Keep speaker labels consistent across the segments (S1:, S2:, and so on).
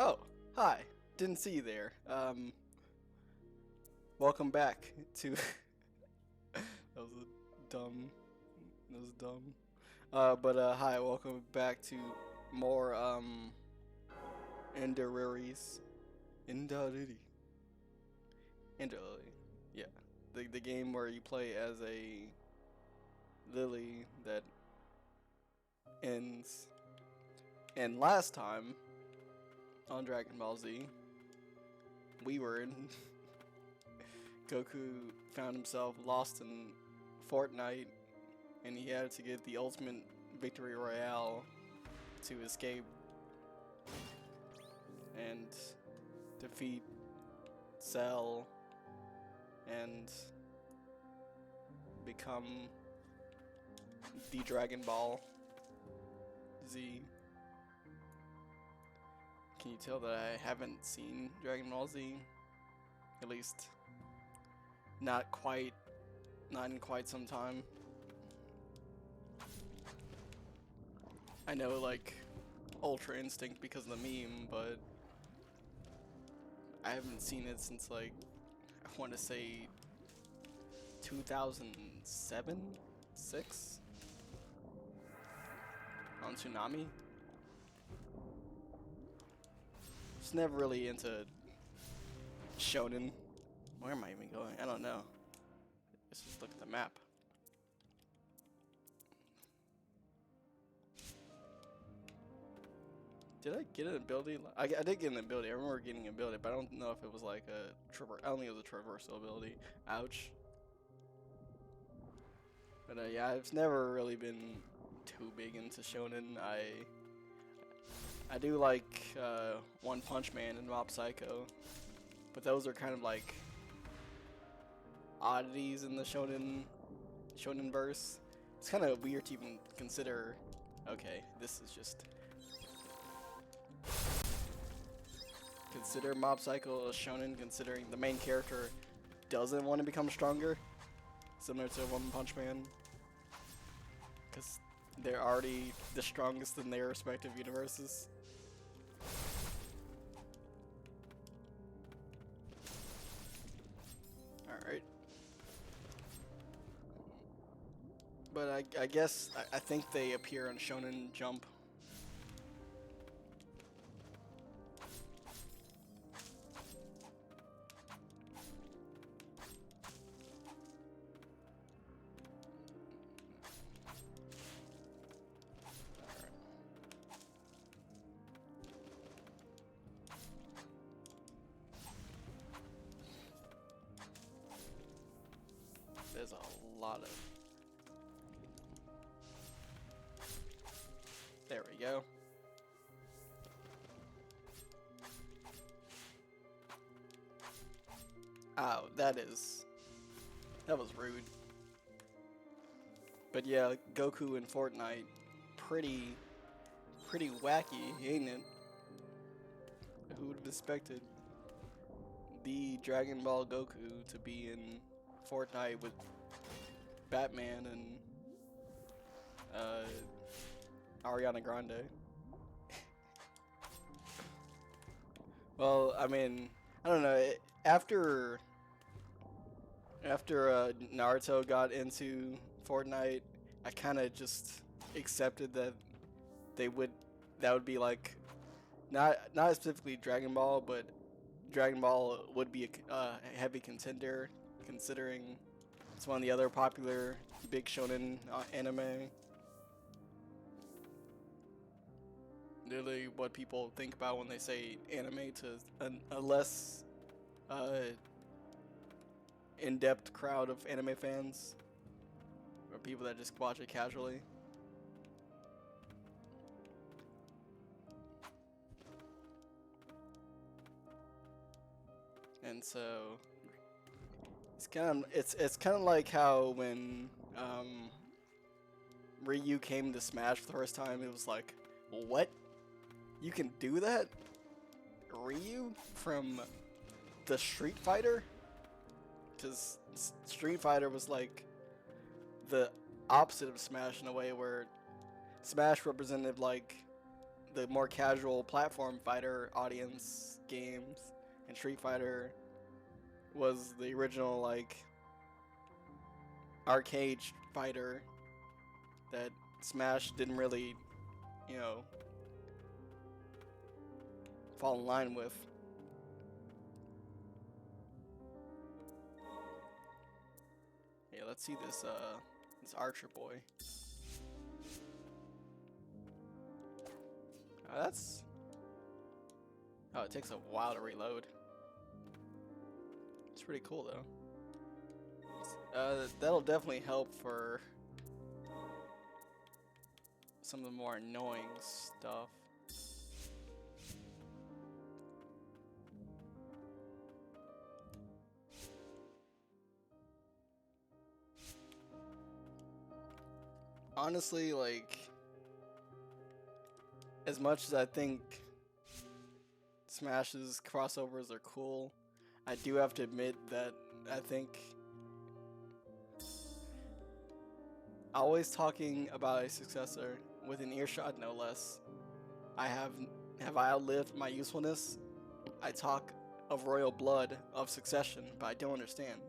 S1: Oh, hi. Didn't see you there. Welcome back to. That was a dumb. That was dumb. Hi. Welcome back to more Enderiries. Enderi. Enderlily. Yeah. The game where you play as a lily that ends. And last time on Dragon Ball Z, we were in Goku found himself lost in Fortnite, and he had to get the ultimate victory royale to escape and defeat Cell and become the Dragon Ball Z. Can you tell that I haven't seen Dragon Ball Z? At least not quite, not in quite some time. I know, like, Ultra Instinct because of the meme, but I haven't seen it since, like, I want to say 2007? 6? On Tsunami? Just never really into shonen. Where am I even going? I don't know. Let's just look at the map. Did I get an ability? I did get an ability. I remember getting an ability, but I don't know if it was like a I don't think it was a traversal ability. Ouch. But yeah, I've never really been too big into shonen. I do like One Punch Man and Mob Psycho, but those are kind of like oddities in the shonen verse. It's kind of weird to even consider. Okay, this is just consider Mob Psycho a shonen, considering the main character doesn't want to become stronger, similar to One Punch Man, because they're already the strongest in their respective universes. Alright. But I guess I think they appear on Shonen Jump. There's a lot of. There we go. Oh, that was rude. But yeah, Goku in Fortnite, pretty wacky, ain't it? Who would have expected the Dragon Ball Goku to be in Fortnite with Batman and Ariana Grande? Well, I mean, I don't know. After Naruto got into Fortnite, I kind of just accepted that they would that would be like not specifically Dragon Ball, but Dragon Ball would be a heavy contender considering it's one of the other popular big shonen anime. Literally, what people think about when they say anime to a less in-depth crowd of anime fans or people that just watch it casually. And so it's kind of like how when Ryu came to Smash for the first time, it was like, what? You can do that? Ryu from the Street Fighter? Because Street Fighter was like the opposite of Smash in a way where Smash represented like the more casual platform fighter audience games, and Street Fighter was the original like arcade fighter that Smash didn't really, you know, fall in line with. Yeah, let's see this Archer boy. That's oh, it takes a while to reload. It's pretty cool though. That'll definitely help for some of the more annoying stuff. Honestly, like, as much as I think Smash's crossovers are cool, I do have to admit that I think always talking about a successor with an earshot no less. Have I outlived my usefulness? I talk of royal blood, of succession, but I don't understand.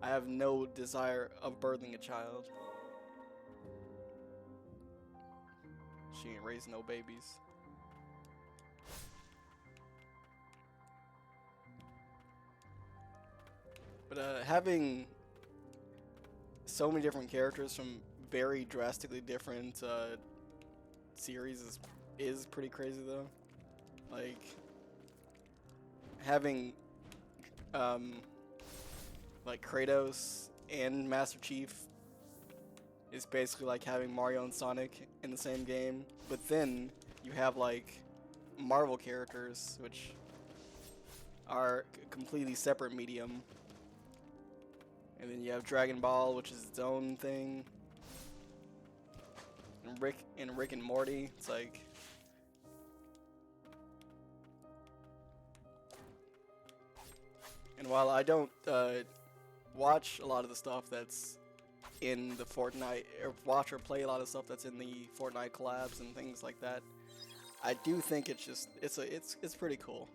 S1: I have no desire of birthing a child. She ain't raised no babies. But having so many different characters from very drastically different series is pretty crazy though. Like having like Kratos and Master Chief is basically like having Mario and Sonic in the same game, but then you have like Marvel characters, which are a completely separate medium, and then you have Dragon Ball, which is its own thing, and Rick and Morty. It's like and while I don't watch a lot of the stuff that's in the Fortnite, or watch or play a lot of stuff that's in the Fortnite collabs and things like that, I do think it's pretty cool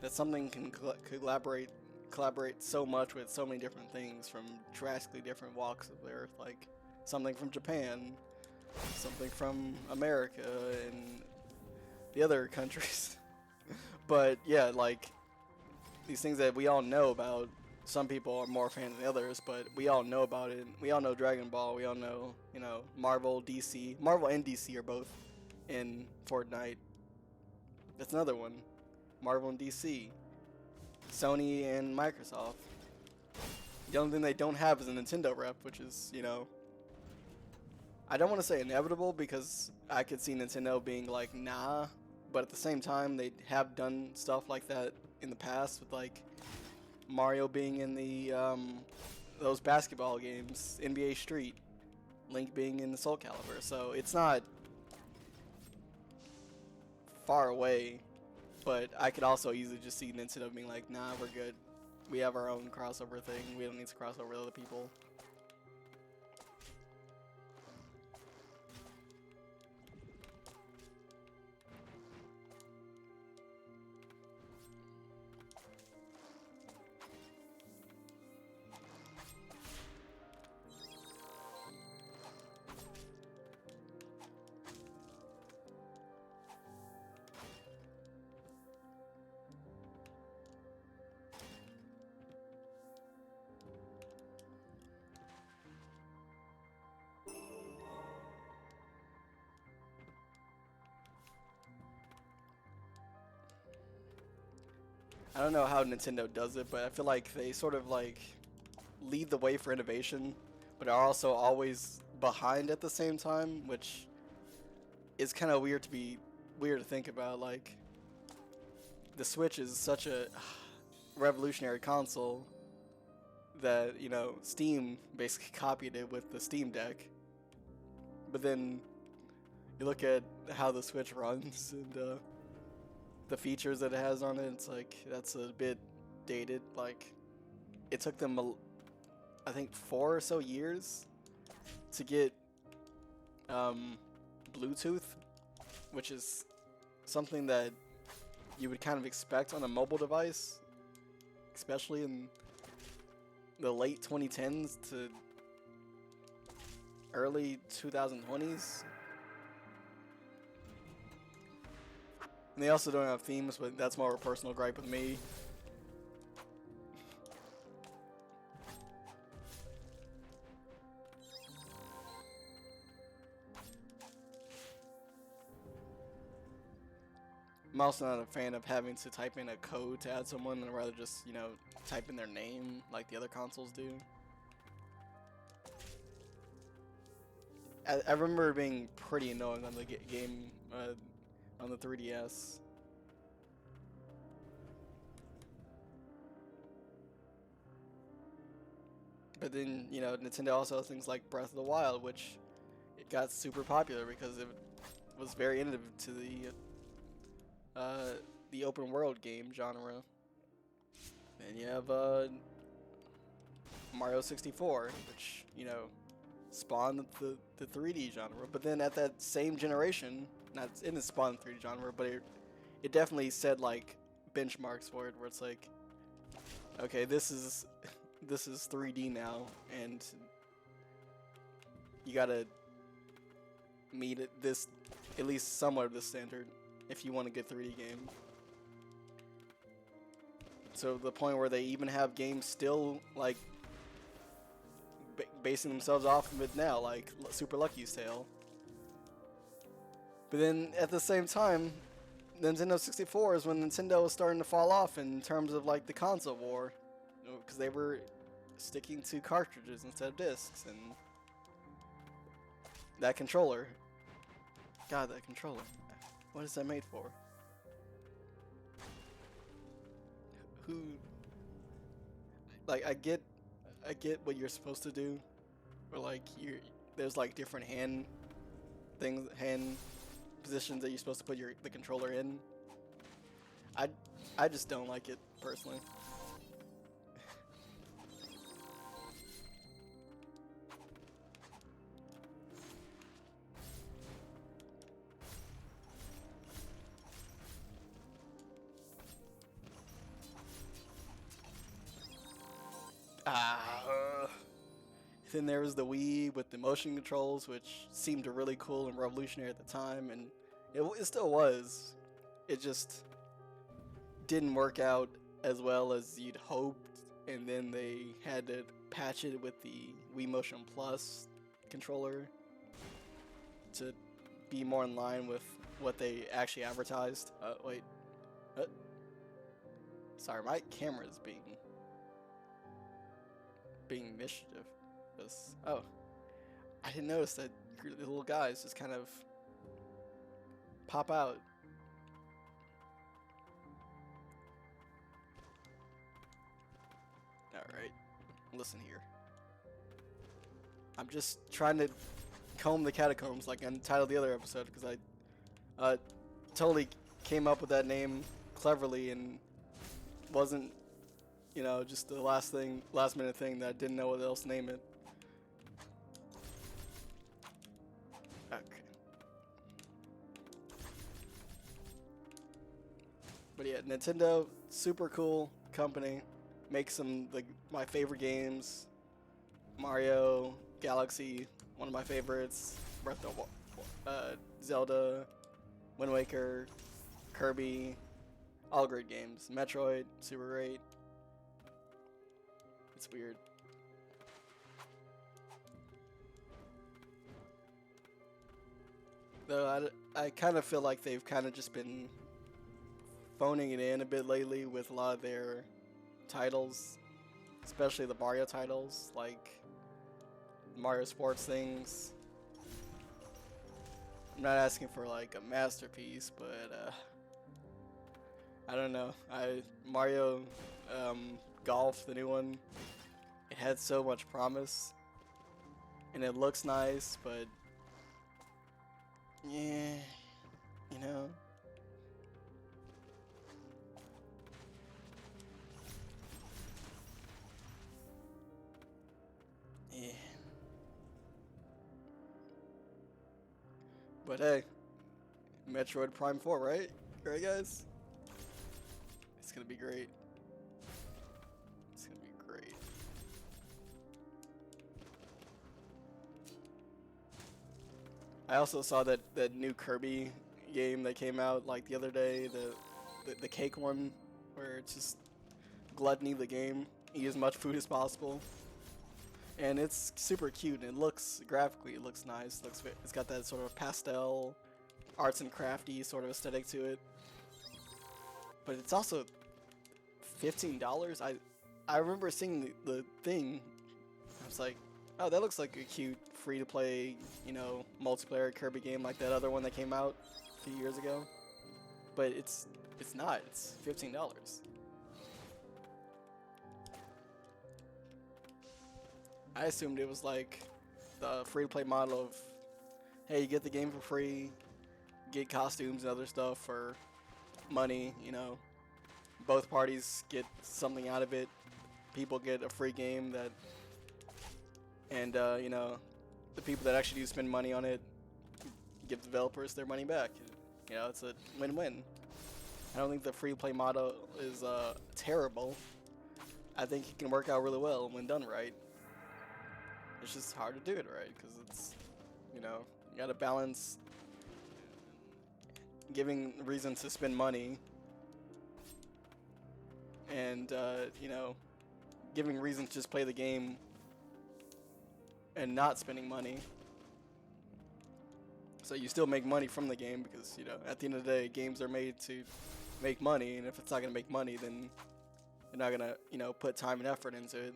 S1: that something can collaborate so much with so many different things from drastically different walks of the earth, like something from Japan, something from America, and the other countries. But yeah, like these things that we all know about. Some people are more fans than others, but we all know about it. We all know Dragon Ball. We all know, you know, Marvel, DC. Marvel and DC are both in Fortnite. That's another one. Marvel and DC. Sony and Microsoft. The only thing they don't have is a Nintendo rep, which is, you know, I don't want to say inevitable because I could see Nintendo being like, nah, but at the same time, they have done stuff like that in the past with like Mario being in the those basketball games, NBA Street, Link being in the Soul Calibur, so it's not far away. But I could also easily just see Nintendo being like, nah, we're good. We have our own crossover thing. We don't need to cross over with other people. I don't know how Nintendo does it, but I feel like they sort of like lead the way for innovation, but are also always behind at the same time, which is kind of weird to think about. Like the Switch is such a revolutionary console that, you know, Steam basically copied it with the Steam Deck. But then you look at how the Switch runs and the features that it has on it, it's like that's a bit dated. Like it took them I think 4 or so years to get Bluetooth, which is something that you would kind of expect on a mobile device, especially in the late 2010s to early 2020s. And they also don't have themes, but that's more of a personal gripe with me. I'm also not a fan of having to type in a code to add someone, and rather just, you know, type in their name like the other consoles do. I remember it being pretty annoying on the game on the 3DS. But then, you know, Nintendo also has things like Breath of the Wild, which it got super popular because it was very innovative to the open world game genre. And you have Mario 64, which, you know, spawned the 3D genre. But then at that same generation, not in the spawn 3D genre, but it definitely set like benchmarks for it, where it's like, okay, this is 3D now, and you gotta meet this at least somewhat of the standard if you want a good 3D game. So the point where they even have games still like basing themselves off of it now, like Super Lucky's Tale. But then at the same time, Nintendo 64 is when Nintendo was starting to fall off in terms of like the console war, because they were sticking to cartridges instead of discs, and that controller. God, that controller. What is that made for? Who? Like, I get what you're supposed to do, or like there's like different hand positions that you're supposed to put the controller in. I just don't like it personally. Then there was the Wii with the motion controls, which seemed really cool and revolutionary at the time, and it still was. It just didn't work out as well as you'd hoped, and then they had to patch it with the Wii Motion Plus controller to be more in line with what they actually advertised. Wait. Sorry, my camera's being mischievous. Oh, I didn't notice that the little guys just kind of pop out. Alright, listen here. I'm just trying to comb the catacombs like I entitled the other episode, because I totally came up with that name cleverly and wasn't, you know, just the last minute thing that I didn't know what else to name it. Okay. But yeah, Nintendo, super cool company. Makes some my favorite games. Mario, Galaxy, one of my favorites. Breath of Zelda, Wind Waker, Kirby, all great games. Metroid, super great. It's weird. Though I kind of feel like they've kind of just been phoning it in a bit lately with a lot of their titles, especially the Mario titles, like Mario Sports things. I'm not asking for like a masterpiece, but I don't know. Mario Golf, the new one, it had so much promise, and it looks nice, but yeah, you know. Yeah. But hey, Metroid Prime 4, right? Right, guys? It's gonna be great. It's gonna be great. I also saw that new Kirby game that came out like the other day, the cake one, where it's just gluttony the game, eat as much food as possible, and it's super cute. And it looks graphically, it looks nice. It's got that sort of pastel, arts and crafty sort of aesthetic to it. But it's also $15. I remember seeing the thing. I was like, oh, that looks like a cute free to play, you know, multiplayer Kirby game like that other one that came out a few years ago. But it's not. It's $15. I assumed it was like the free to play model of, hey, you get the game for free, get costumes and other stuff for money, you know. Both parties get something out of it. People get a free game that, and you know, the people that actually do spend money on it give developers their money back. You know, it's a win-win. I don't think the free play model is terrible. I think it can work out really well when done right. It's just hard to do it right because it's, you know, you gotta balance giving reason to spend money and you know, giving reason to just play the game and not spending money. So you still make money from the game because, you know, at the end of the day, games are made to make money, and if it's not gonna make money, then you're not gonna, you know, put time and effort into it.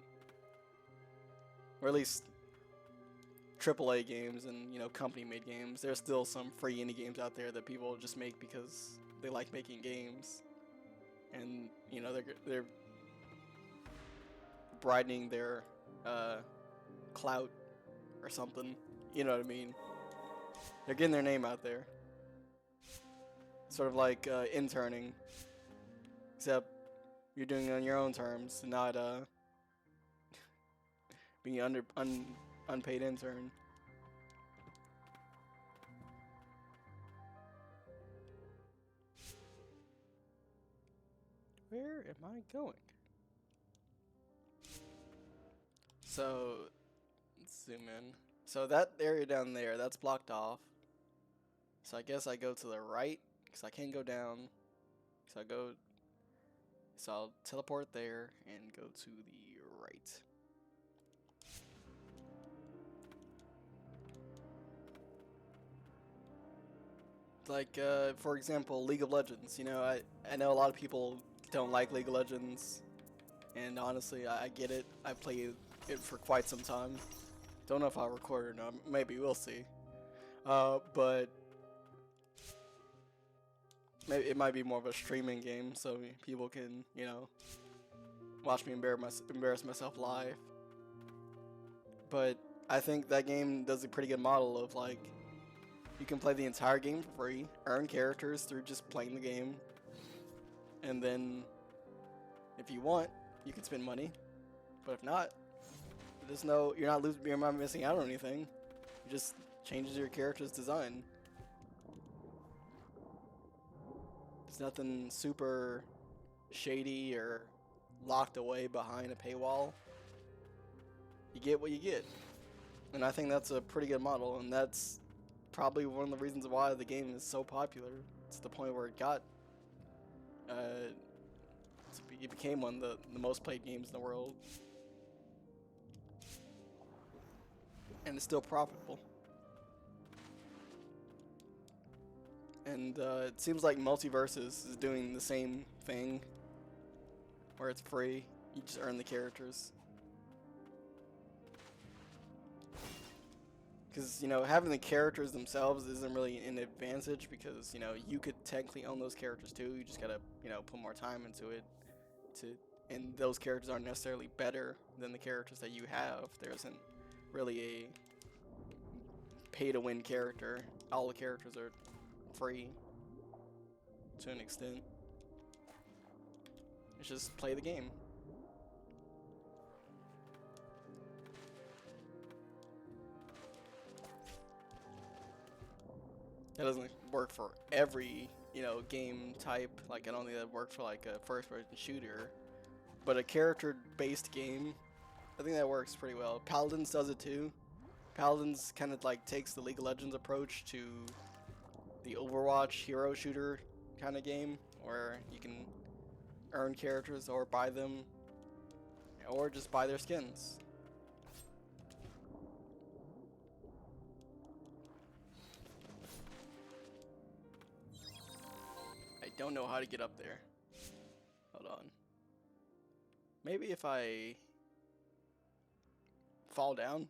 S1: Or at least AAA games and, you know, company-made games. There's still some free indie games out there that people just make because they like making games, and, you know, they're brightening their clout or something. You know what I mean? They're getting their name out there. Sort of like interning, except you're doing it on your own terms, not being an unpaid intern. Where am I going? So, let's zoom in. So that area down there, that's blocked off. So I guess I go to the right, because I can't go down. So I'll teleport there and go to the right. Like, for example, League of Legends. You know, I know a lot of people don't like League of Legends, and honestly, I get it. I played it for quite some time. Don't know if I'll record or not. Maybe, we'll see. But maybe it might be more of a streaming game, so people can, you know, watch me embarrass myself live. But I think that game does a pretty good model of, like, you can play the entire game for free, earn characters through just playing the game, and then if you want, you can spend money. But if not, you're not missing out on anything. It just changes your character's design. It's nothing super shady or locked away behind a paywall. You get what you get. And I think that's a pretty good model, and that's probably one of the reasons why the game is so popular. It's the point where it got it became one of the most played games in the world. And it's still profitable. And it seems like Multiverses is doing the same thing, where it's free, you just earn the characters. Because, you know, having the characters themselves isn't really an advantage, because, you know, you could technically own those characters too. You just gotta, you know, put more time into it. And those characters aren't necessarily better than the characters that you have. There isn't really a pay-to-win character. All the characters are free to an extent. It's just play the game. That doesn't work for every, game type. Like, I don't think that works for like a first-person shooter, but a character-based game, I think that works pretty well. Paladins does it too. Paladins kind of like takes the League of Legends approach to the Overwatch hero shooter kind of game, where you can earn characters or buy them, or just buy their skins. I don't know how to get up there. Hold on. Maybe if I fall down?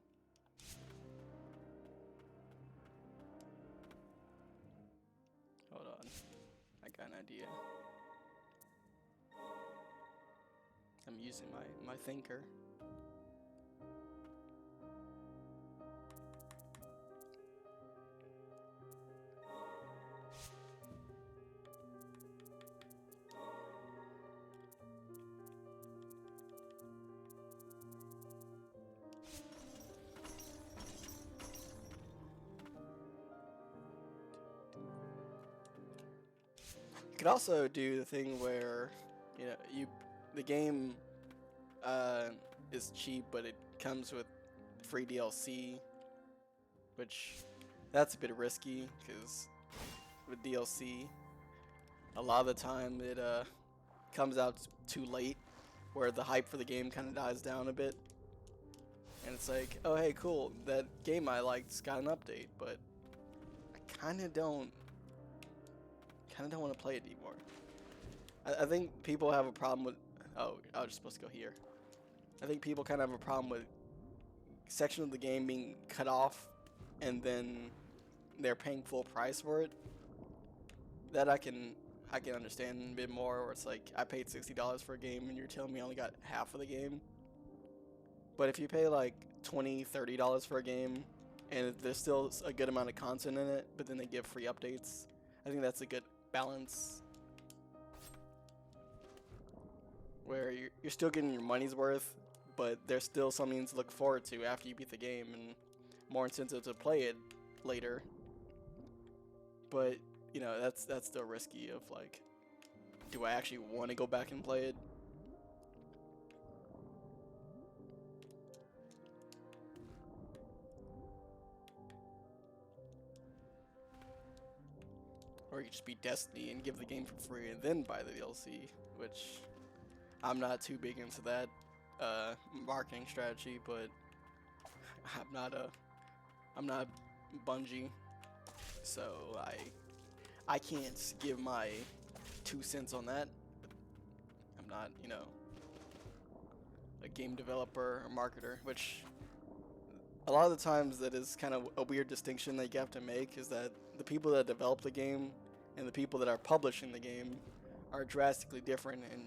S1: Hold on. I got an idea. I'm using my thinker. You could also do the thing where, the game is cheap, but it comes with free DLC, which that's a bit risky because with DLC, a lot of the time it comes out too late, where the hype for the game kind of dies down a bit, and it's like, oh hey, cool, that game I liked's got an update, but I kind of don't want to play it anymore. I think people have a problem with. Oh, I was supposed to go here. I think people kind of have a problem with section of the game being cut off, and then they're paying full price for it. That I can understand a bit more. Where it's like, I paid $60 for a game, and you're telling me I only got half of the game. But if you pay like $20, $30 for a game, and there's still a good amount of content in it, but then they give free updates, I think that's a good balance. Where you're still getting your money's worth, but there's still something to look forward to after you beat the game, and more incentive to play it later. But that's still risky. Of like, do I actually want to go back and play it? Or you just beat Destiny and give the game for free and then buy the DLC, which I'm not too big into that marketing strategy, but I'm not Bungie, so I can't give my 2 cents on that. I'm not, a game developer or marketer, which a lot of the times that is kind of a weird distinction that you have to make, is that the people that develop the game and the people that are publishing the game are drastically different and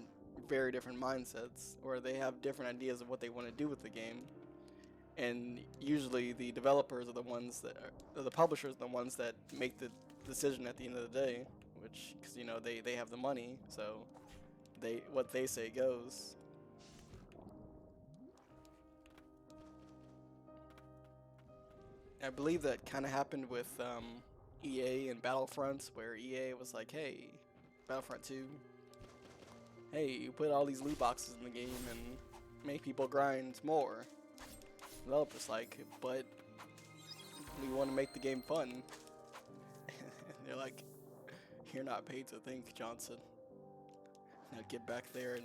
S1: very different mindsets, or they have different ideas of what they want to do with the game. And usually the developers are the ones that are, the publishers are the ones that make the decision at the end of the day, which, because they have the money, so what they say goes. I believe that kind of happened with EA and Battlefront, where EA was like, hey, Battlefront 2, hey, you put all these loot boxes in the game and make people grind more. Developers like, but we want to make the game fun. And they're like, you're not paid to think, Johnson. Now get back there and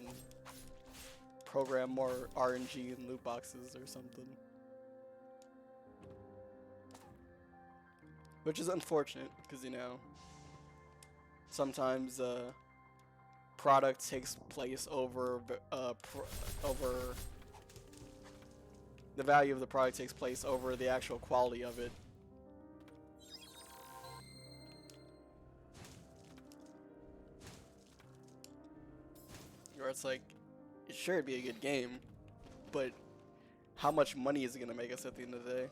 S1: program more RNG and loot boxes or something. Which is unfortunate, because sometimes product takes place over the value of the product takes place over the actual quality of it. Where it's like, sure, it'd be a good game, but how much money is it gonna make us at the end of the day?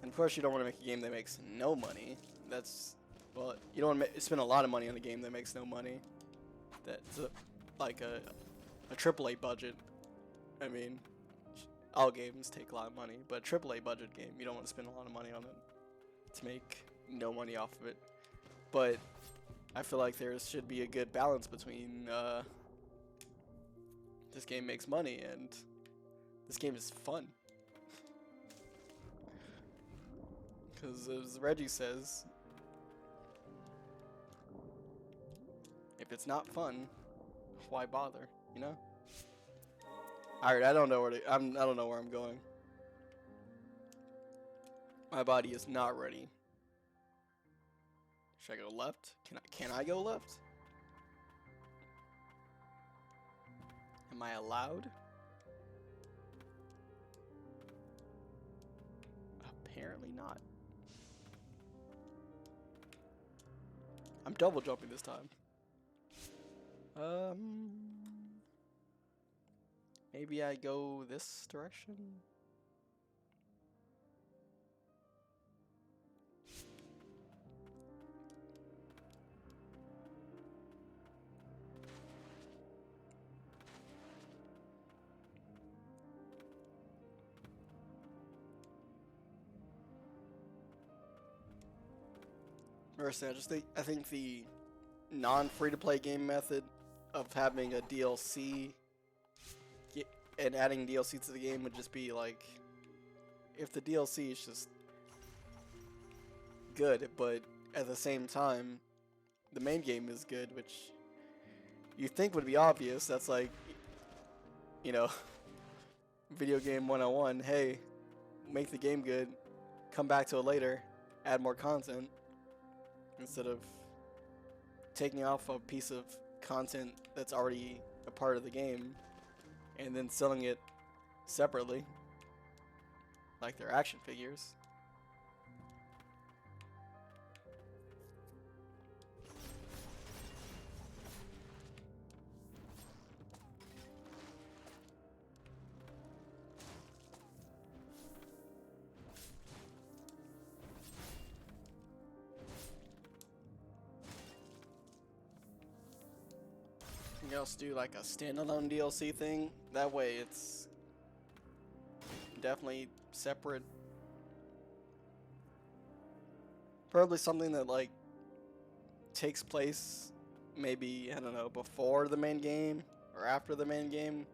S1: And of course, you don't want to make a game that makes no money. Well, you don't want to spend a lot of money on a game that makes no money. That's like a AAA budget. I mean, all games take a lot of money, but a AAA budget game, you don't want to spend a lot of money on it to make no money off of it. But I feel like there should be a good balance between this game makes money and this game is fun. Because as Reggie says, if it's not fun, why bother? You know. All right, I don't know where I'm going. My body is not ready. Should I go left? Can I go left? Am I allowed? Apparently not. I'm double jumping this time. Maybe I go this direction? Personally, I think the non-free-to-play game method of having a DLC and adding DLC to the game would just be like, if the DLC is just good, but at the same time, the main game is good, which you think would be obvious. That's like, you know, video game 101. Hey, make the game good, come back to it later, add more content, instead of taking off a piece of content that's already a part of the game and then selling it separately, like their action figures. You also do like a standalone DLC thing. That way it's definitely separate. Probably something that like takes place maybe, I don't know, before the main game or after the main game.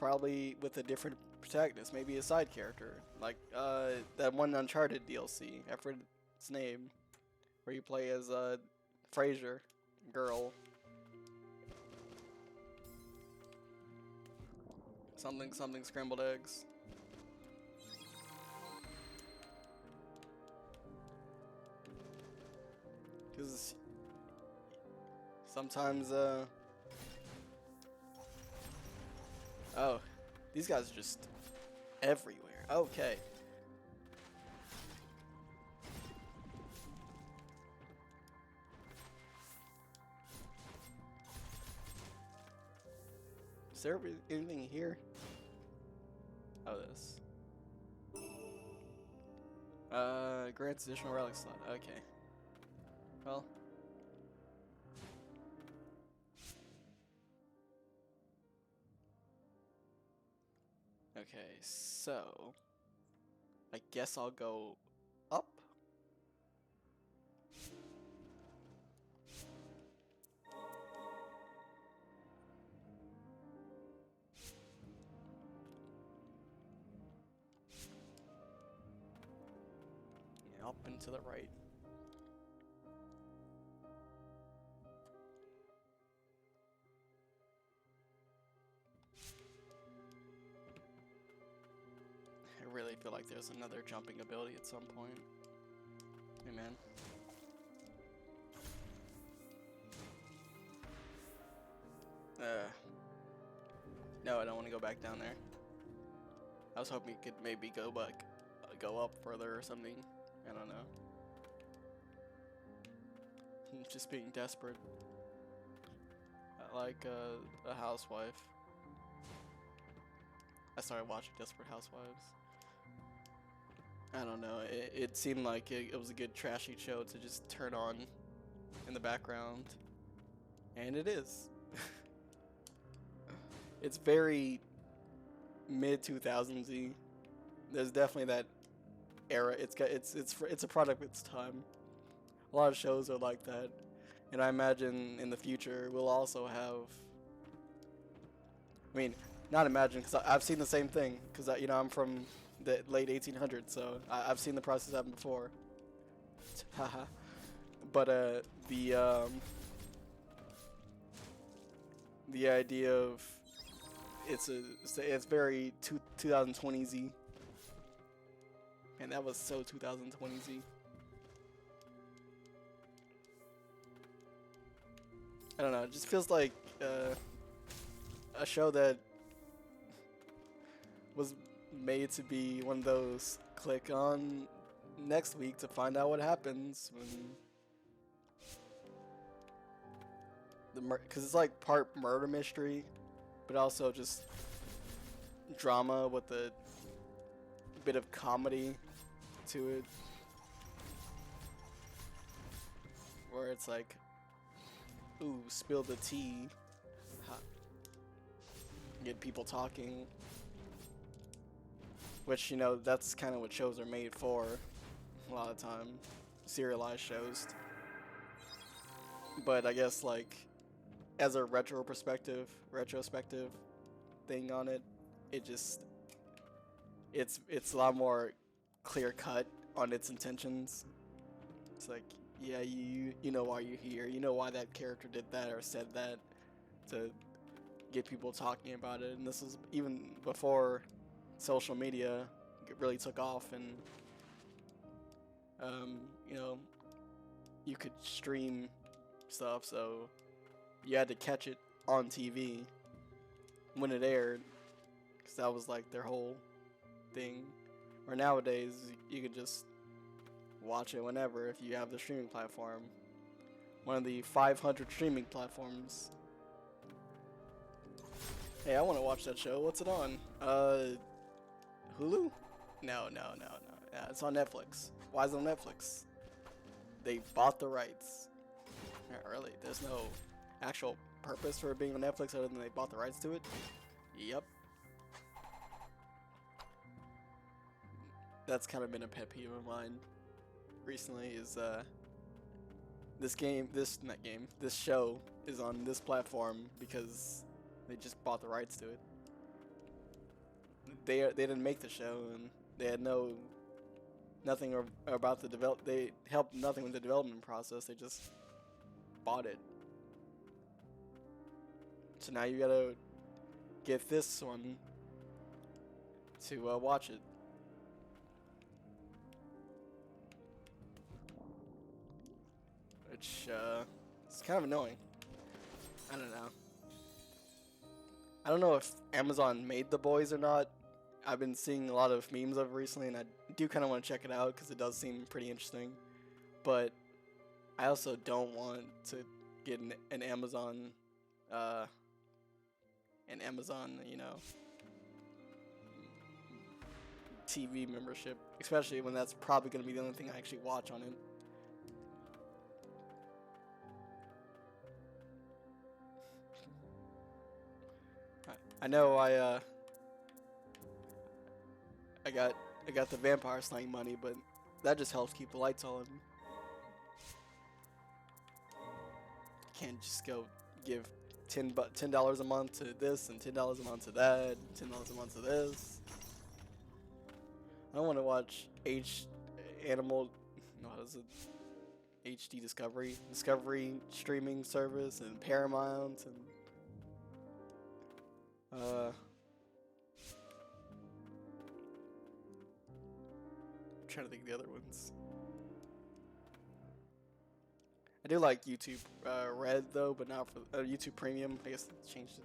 S1: Probably with a different protagonist, maybe a side character. Like that one Uncharted DLC, I forget its name, where you play as Fraser, girl. Something scrambled eggs. Because sometimes, oh, these guys are just everywhere. Okay. Is there anything here? Oh, this. Grants additional relic slot. Okay. Well. Okay, so I guess I'll go up. Yeah, up and to the right. I really feel like there's another jumping ability at some point. Hey, man. No, I don't want to go back down there. I was hoping you could maybe go up further or something. I don't know. I'm just being desperate. Like a housewife. I started watching Desperate Housewives. I don't know. It seemed like it was a good trashy show to just turn on in the background, and it is. It's very mid 2000s. There's definitely that era. It's a product of its time. A lot of shows are like that, and I imagine in the future we'll also have. I mean, not imagine because I've seen the same thing because I'm from the late 1800s, so I've seen the process happen before. Haha. But the idea of it's very 2020z, and that was so 2020z. I don't know. It just feels like a show that was made to be one of those click on next week to find out what happens when because it's like part murder mystery, but also just drama with a bit of comedy to it, where it's like, ooh, spill the tea, get people talking, which that's kind of what shows are made for a lot of time, serialized shows. But I guess like as a retrospective thing on it, it's a lot more clear cut on its intentions. It's like, yeah, you know why you're here, you know why that character did that or said that to get people talking about it. And this is even before social media really took off, and you could stream stuff, so you had to catch it on TV when it aired, because that was like their whole thing. Or nowadays, you can just watch it whenever if you have the streaming platform. One of the 500 streaming platforms. Hey, I want to watch that show. What's it on? Hulu? No. Yeah, it's on Netflix. Why is it on Netflix? They bought the rights. Not really. There's no actual purpose for it being on Netflix other than they bought the rights to it. Yep. That's kind of been a pet peeve of mine recently, is this show is on this platform because they just bought the rights to it. They didn't make the show, and they had nothing about the they helped nothing with the development process. They just bought it. So now you gotta get this one to watch it. Which it's kind of annoying. I don't know. I don't know if Amazon made The Boys or not. I've been seeing a lot of memes of it recently, and I do kind of want to check it out because it does seem pretty interesting. But I also don't want to get an Amazon, TV membership, especially when that's probably going to be the only thing I actually watch on it. I know I got the vampire slaying money, but that just helps keep the lights on. Can't just go give $10 a month to this and $10 a month to that, $10 a month to this. I don't want to watch HD Discovery streaming service, and Paramount, and I'm trying to think of the other ones. I do like YouTube Red though, but not for YouTube Premium. I guess it's changed to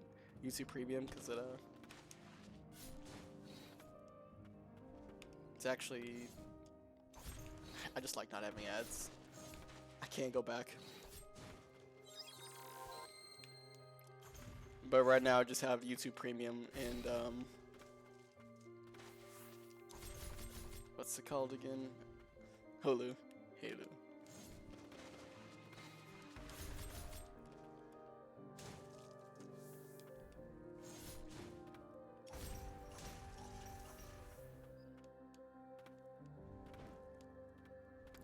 S1: YouTube Premium because it's actually, I just like not having ads. I can't go back. But right now I just have YouTube Premium and what's it called again? Hulu.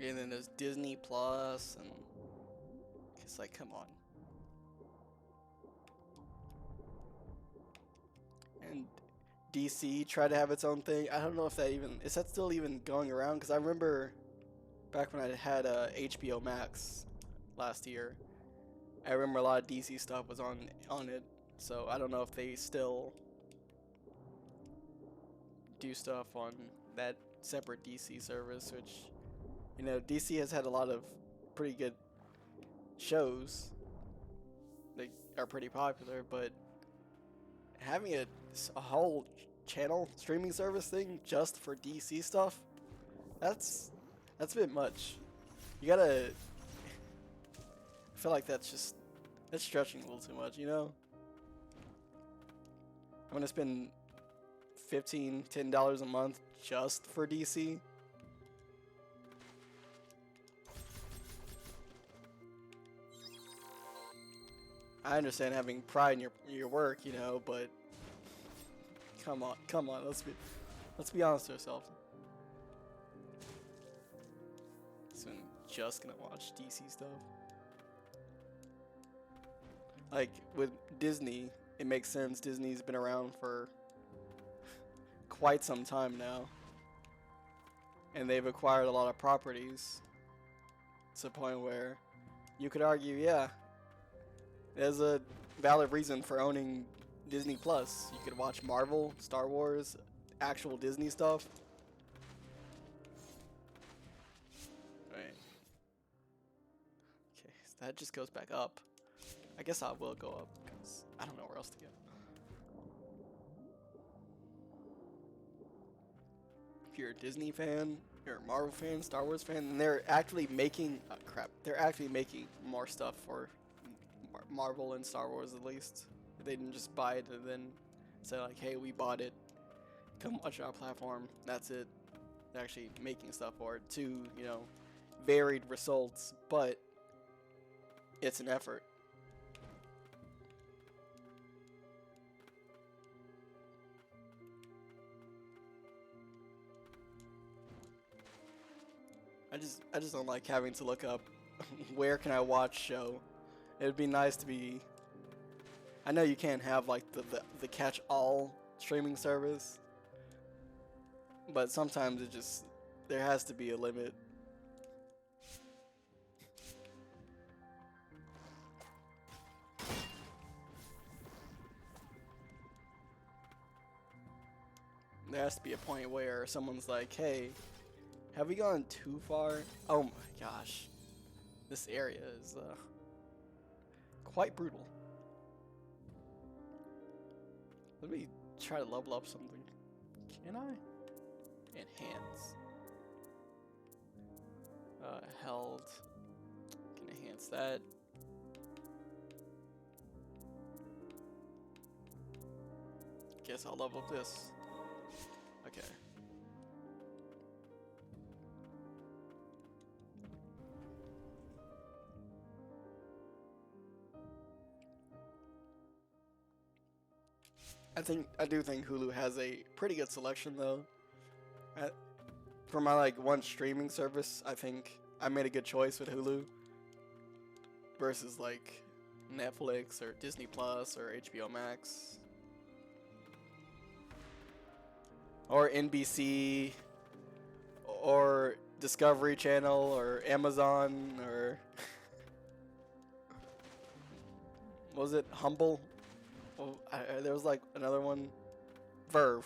S1: And then there's Disney Plus, and it's like, come on. And DC tried to have its own thing. I don't know if that even is that still even going around, because I remember back when I had HBO Max last year. I remember a lot of DC stuff was on it, so I don't know if they still do stuff on that separate DC service, which, you know, DC has had a lot of pretty good shows that are pretty popular, but having a whole channel streaming service thing just for DC stuff, that's a bit much. You gotta, I feel like that's stretching a little too much, you know? I'm gonna spend $10 a month just for DC. I understand having pride in your work, you know, but come on, let's be honest with ourselves. So I'm just gonna watch DC stuff. Like with Disney, it makes sense. Disney's been around for quite some time now, and they've acquired a lot of properties to the point where you could argue, yeah, there's a valid reason for owning Disney Plus. You could watch Marvel, Star Wars, actual Disney stuff. Right. Okay, so that just goes back up. I guess I will go up because I don't know where else to go. If you're a Disney fan, you're a Marvel fan, Star Wars fan, and they're actually making they're actually making more stuff for Marvel and Star Wars, at least. They didn't just buy it and then say like, hey, we bought it, come watch our platform, that's it. They're actually making stuff for it to, you know, varied results, but it's an effort. I just don't like having to look up where can I watch show. It would be nice to be. I know you can't have like the catch all streaming service, but sometimes there has to be a limit. There has to be a point where someone's like, hey, have we gone too far? Oh my gosh. This area is quite brutal. Let me try to level up something. Can I? Enhance. Held. Can enhance that. Guess I'll level up this. Okay. I do think Hulu has a pretty good selection though. For my like one streaming service, I think I made a good choice with Hulu versus like Netflix or Disney Plus or HBO Max or NBC or Discovery Channel or Amazon or was it Humble? Oh, there was like another one, Verve.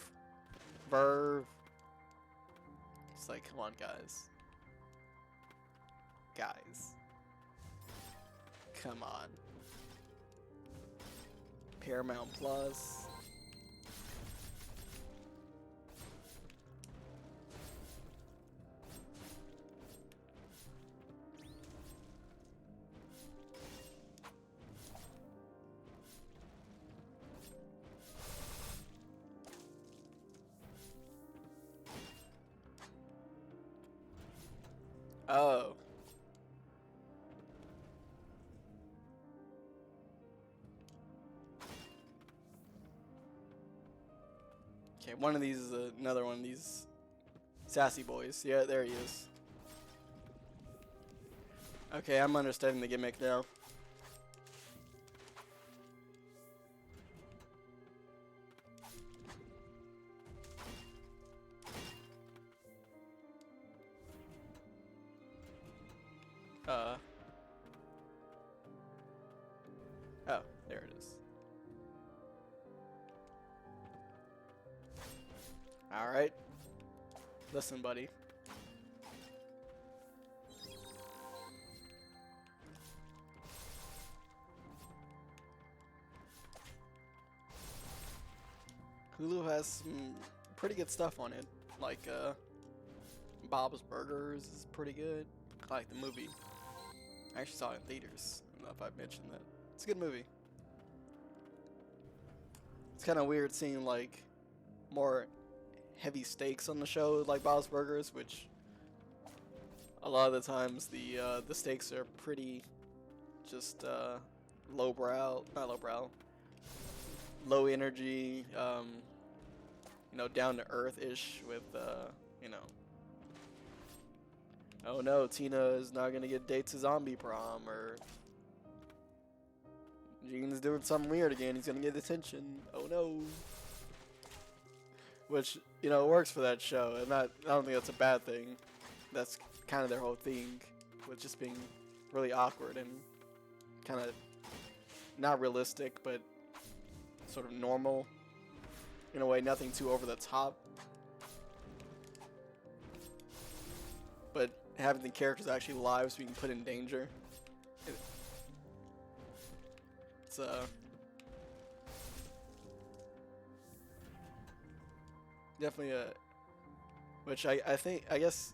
S1: It's like, come on, guys. Come on. Paramount Plus. Oh. Okay, one of these is another one of these sassy boys. Yeah, there he is. Okay, I'm understanding the gimmick now. Uh. Oh, there it is. Alright. Listen, buddy. Hulu has some pretty good stuff on it. Like, Bob's Burgers is pretty good. I like the movie. I actually saw it in theaters. I don't know if I mentioned that. It's a good movie. It's kind of weird seeing, like, more heavy stakes on the show, like Bob's Burgers, which a lot of the times the stakes are pretty just lowbrow, not lowbrow, low energy, you know, down to earth ish with you know, oh no, Tina is not gonna get dates to zombie prom, or Gene's doing something weird again, he's gonna get attention. Oh no. Which, you know, works for that show, and I don't think that's a bad thing. That's kind of their whole thing, with just being really awkward and kind of not realistic, but sort of normal in a way, nothing too over the top. But having the characters' actually lives being put in danger. It's definitely a, which I guess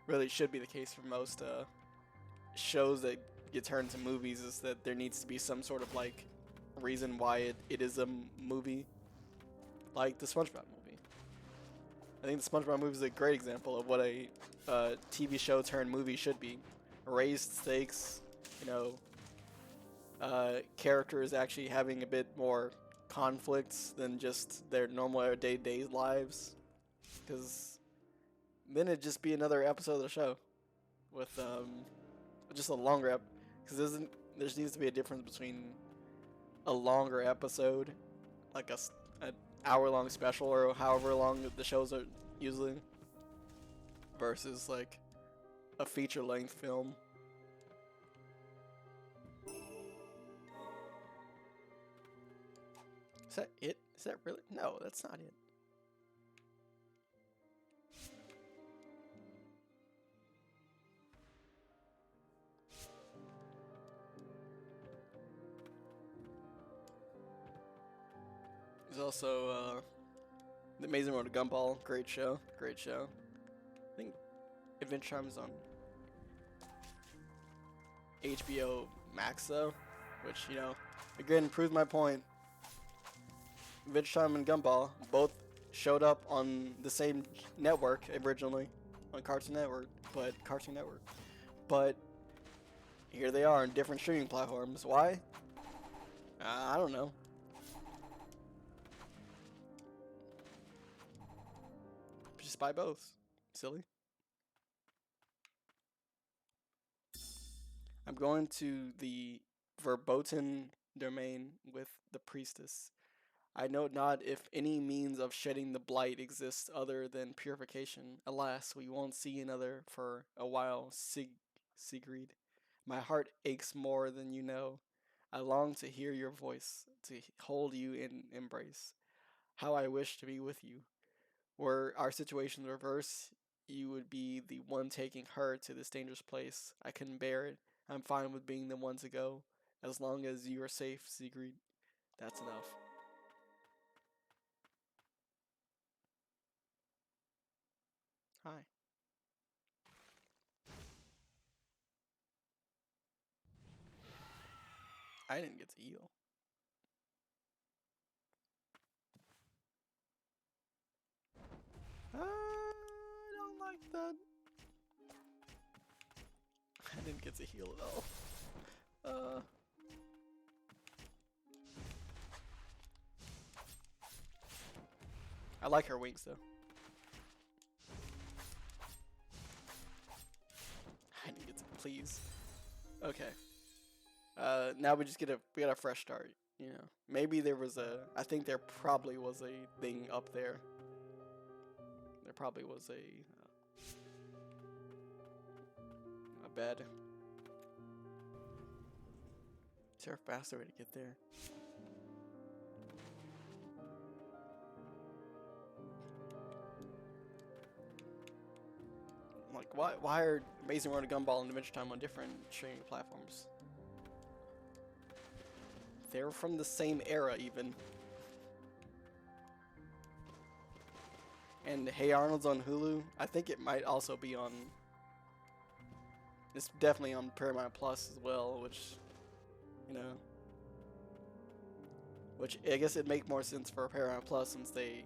S1: really should be the case for most shows that get turned into movies, is that there needs to be some sort of like reason why it is a movie, like the SpongeBob movie. I think the SpongeBob movie is a great example of what a TV show turned movie should be. Raised stakes, you know, characters actually having a bit more conflicts than just their normal day-to-day lives, because then it'd just be another episode of the show with just a longer because there needs to be a difference between a longer episode, like an hour-long special or however long the shows are usually, versus like a feature-length film. Is that it? Is that really? No, that's not it. There's also The Amazing World of Gumball. Great show. Great show. I think Adventure Time is on HBO Max though, which, you know, again proves my point. Adventure Time and Gumball both showed up on the same network originally, on Cartoon Network, but here they are on different streaming platforms. Why? I don't know. Just buy both. Silly. I'm going to the verboten domain with the priestess. I know not if any means of shedding the blight exists other than purification. Alas, we won't see another for a while, Sigrid. My heart aches more than you know. I long to hear your voice, to hold you in embrace. How I wish to be with you. Were our situation reversed, you would be the one taking her to this dangerous place. I couldn't bear it. I'm fine with being the one to go. As long as you are safe, Sigrid. That's enough. Hi. I didn't get to heal. I don't like that. I didn't get to heal at all. I like her wings though. I didn't get to. please. Okay. Now we got a fresh start. You know, maybe there was I think there probably was a thing up there. There probably was a bed. Is there a faster way to get there? Like, why are Amazing World of Gumball and Adventure Time on different streaming platforms? They're from the same era, even. And Hey Arnold's on Hulu. I think it might also be on. It's definitely on Paramount Plus as well, which, you know, which I guess it'd make more sense for Paramount Plus since they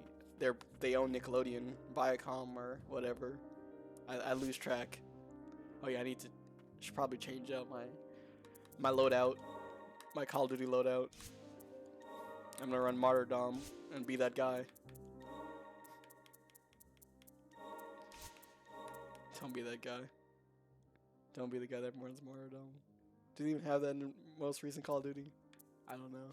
S1: own Nickelodeon, Viacom, or whatever. I lose track. Oh yeah, should probably change out my loadout, my Call of Duty loadout. I'm gonna run Martyrdom and be that guy. Don't be that guy. Don't be the guy that runs Martyrdom. Didn't even have that in the most recent Call of Duty. I don't know.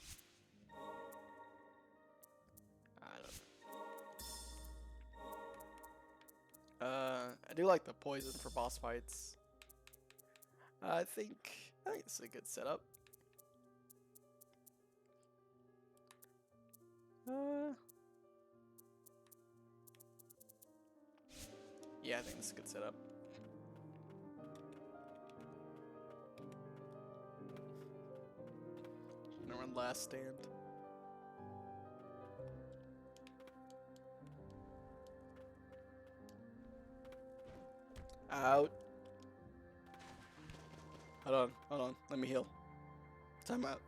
S1: I do like the poison for boss fights. I think it's a good setup. Yeah, I think this is a good setup. I'm gonna run Last Stand. Out. Hold on. Let me heal. Time out.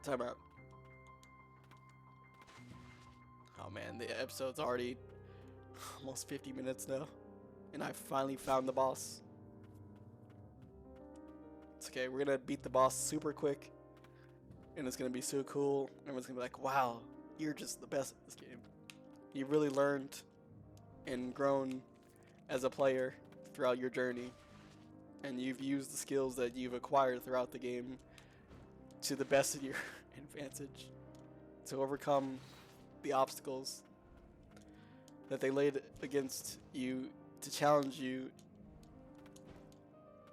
S1: Oh man, the episode's already almost 50 minutes now. And I finally found the boss. It's okay, we're gonna beat the boss super quick. And it's gonna be so cool. Everyone's gonna be like, wow, you're just the best at this game. You've really learned and grown as a player throughout your journey. And you've used the skills that you've acquired throughout the game to the best of your advantage to overcome the obstacles that they laid against you to challenge you,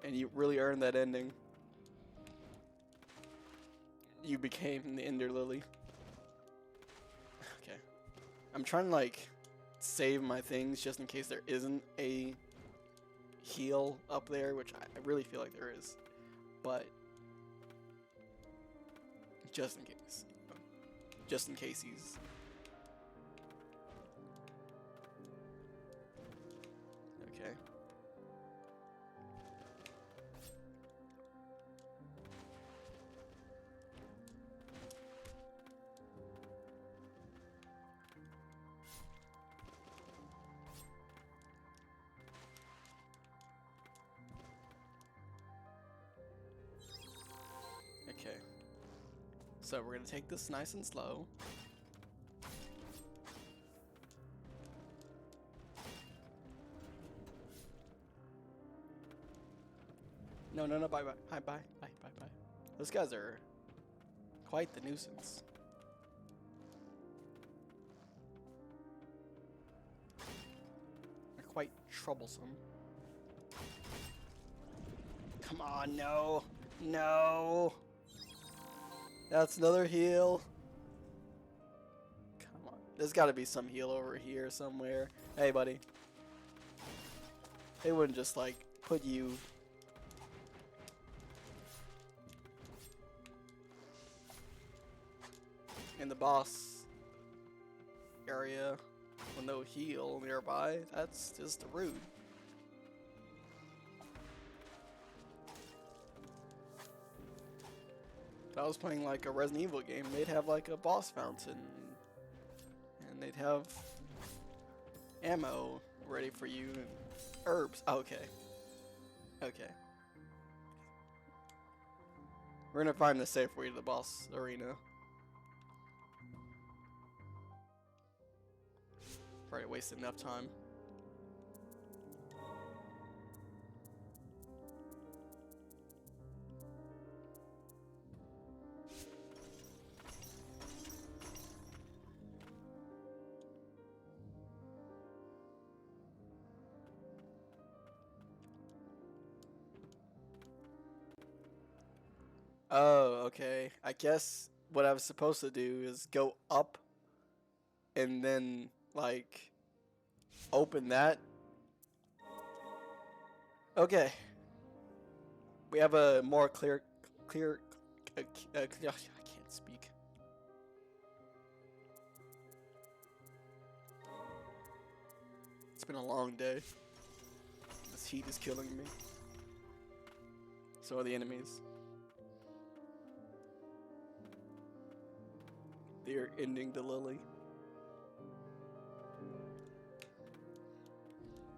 S1: and you really earned that ending. You became the Ender Lily. Okay. I'm trying to like save my things just in case there isn't a heal up there, which I really feel like there is, but just in case. Just in case he's... Okay. Okay. So we're gonna take this nice and slow. No, bye. Hi, bye. Those guys are quite the nuisance. They're quite troublesome. Come on, no. That's another heal. Come on. There's got to be some heal over here somewhere. Hey, buddy. They wouldn't just, like, put you... in the boss area with no heal nearby. That's just rude. If I was playing like a Resident Evil game, they'd have like a boss fountain and they'd have ammo ready for you and herbs. Okay. We're gonna find the safe way to the boss arena. Probably wasted enough time. Oh, okay. I guess what I was supposed to do is go up and then like open that. Okay. We have a more clear. I can't speak. It's been a long day. This heat is killing me. So are the enemies. They're ending the Lily.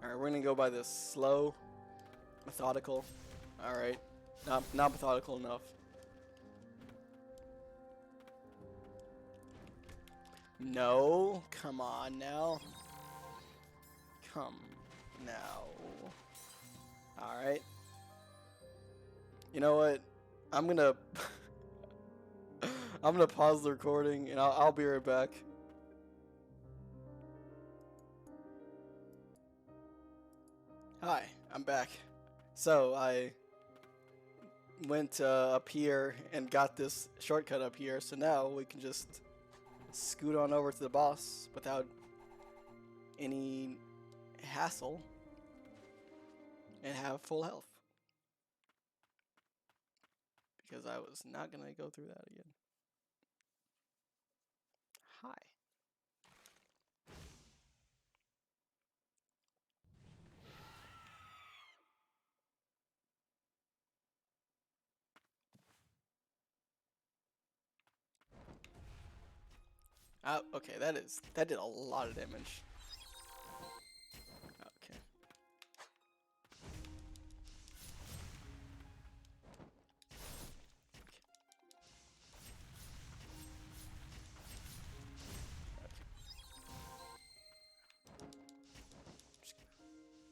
S1: Alright, we're gonna go by this slow, methodical. Alright. Not methodical enough. No, come on now. Come now. Alright. You know what? I'm gonna I'm gonna pause the recording and I'll be right back. Hi, I'm back. So I went up here and got this shortcut up here, so now we can just scoot on over to the boss without any hassle and have full health. Because I was not gonna go through that again. Hi. Okay, that did a lot of damage. Okay.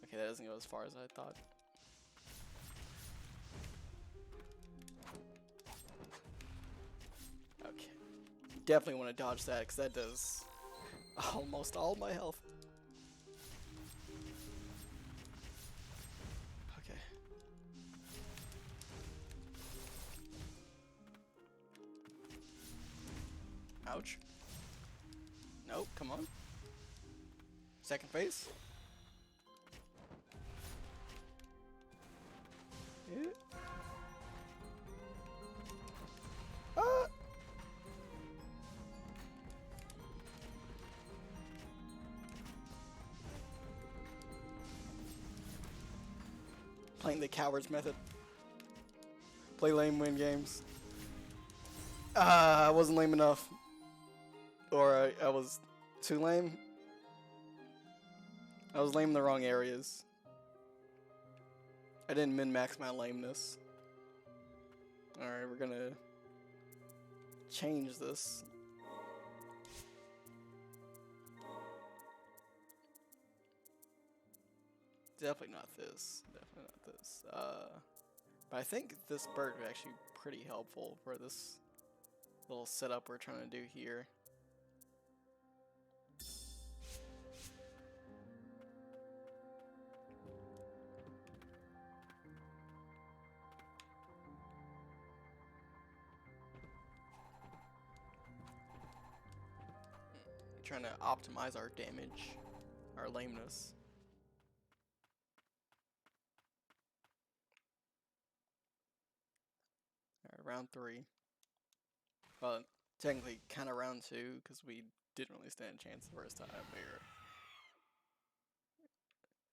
S1: Okay, that doesn't go as far as I thought. Okay. Definitely want to dodge that because that does almost all my health. Okay. Ouch. Nope, come on. Second phase. Yeah. Ah! Playing the coward's method. Play lame, win games. I wasn't lame enough. Or I was too lame. I was lame in the wrong areas. I didn't min-max my lameness. Alright, we're gonna change this. Definitely not this. Definitely not this. But I think this bird is actually pretty helpful for this little setup we're trying to do here. Trying to optimize our damage, our lameness. Alright, round 3. Well, technically kind of round 2 because we didn't really stand a chance the first time. We were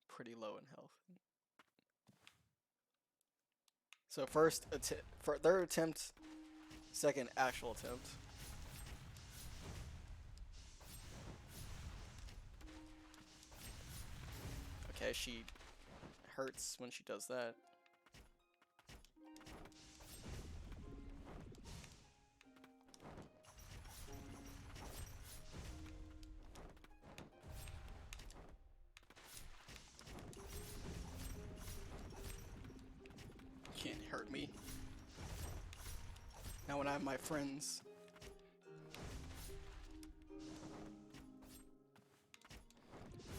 S1: pretty low in health. So first for third attempt, second actual attempt. Okay, she hurts when she does that. Can't hurt me. Now when I have my friends.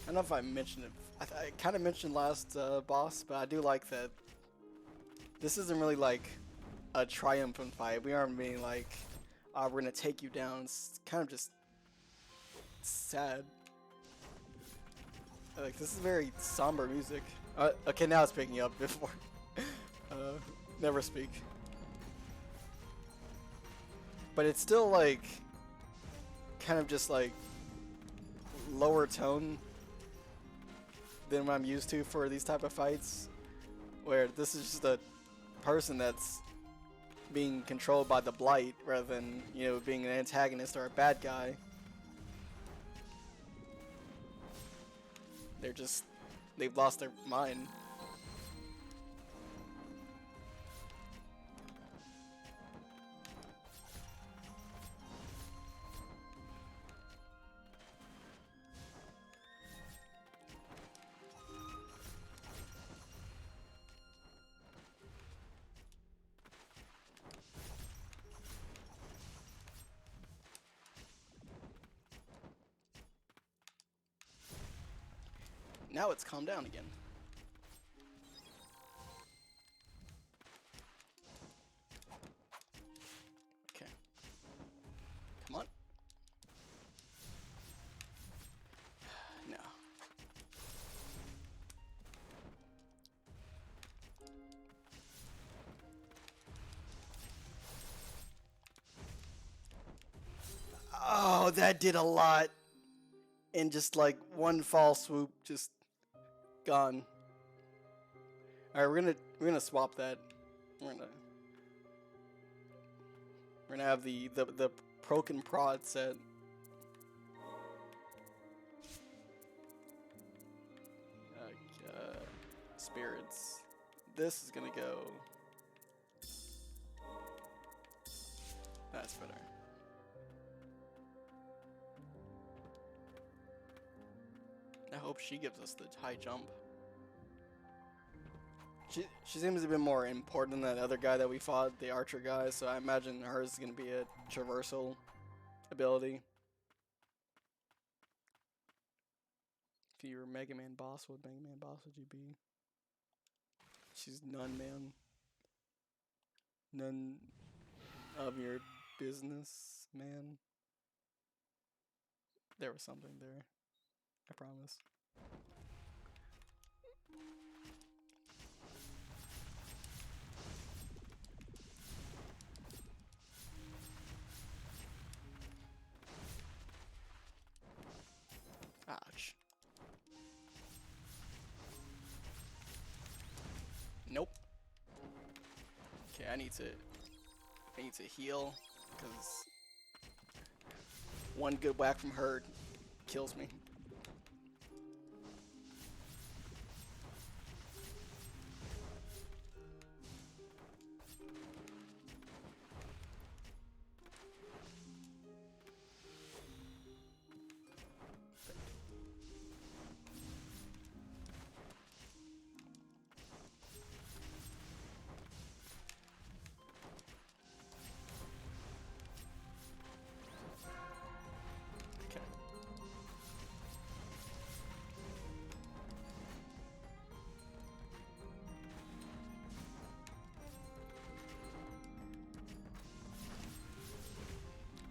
S1: I don't know if I mentioned it. I kind of mentioned last boss, but I do like that this isn't really like a triumphant fight. We aren't being like, oh, we're gonna take you down. It's kind of just sad. Like, this is very somber music. Okay, now it's picking up. Before, uh, never speak. But it's still like, kind of just like lower tone than what I'm used to for these type of fights, where this is just a person that's being controlled by the blight rather than, you know, being an antagonist or a bad guy. They've lost their mind. Now it's calmed down again. Okay. Come on. No. Oh, that did a lot. In just like one fall swoop, just gone. All right, we're gonna swap that. We're gonna have the proc and prod set. Spirits. This is gonna go. That's better. I hope she gives us the high jump. She seems to be more important than that other guy that we fought, the archer guy, so I imagine hers is going to be a traversal ability. If you were Mega Man boss, what Mega Man boss would you be? She's none, man. None of your business, man. There was something there. I promise. Ouch. Nope. Okay, I need to heal, because one good whack from her kills me.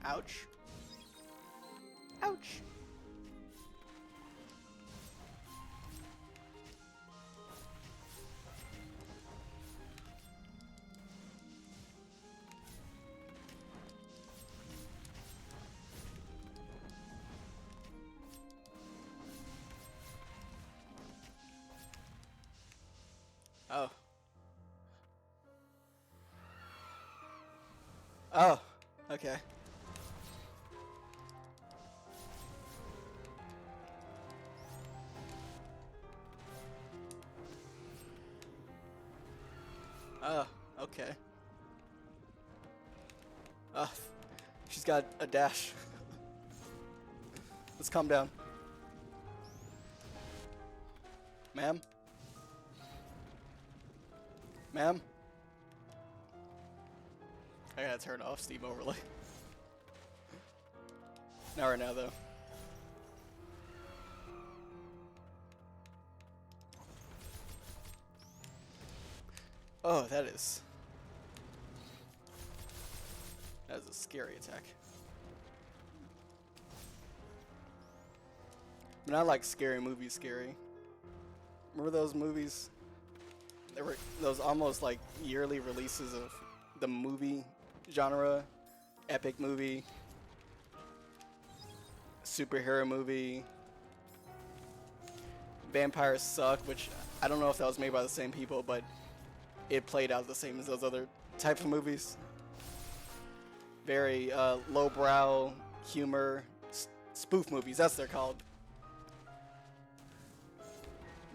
S1: Ouch. Ouch. Oh. Oh. Okay. Oh, okay. She's got a dash. Let's calm down. Ma'am? Ma'am? I gotta turn off Steam Overlay. Not right now, though. Oh, that is scary attack. But not like scary movies scary. Remember those movies? There were those almost like yearly releases of the movie genre, epic movie, superhero movie, Vampires Suck, which I don't know if that was made by the same people, but it played out the same as those other type of movies. Very lowbrow humor, spoof movies, that's what they're called.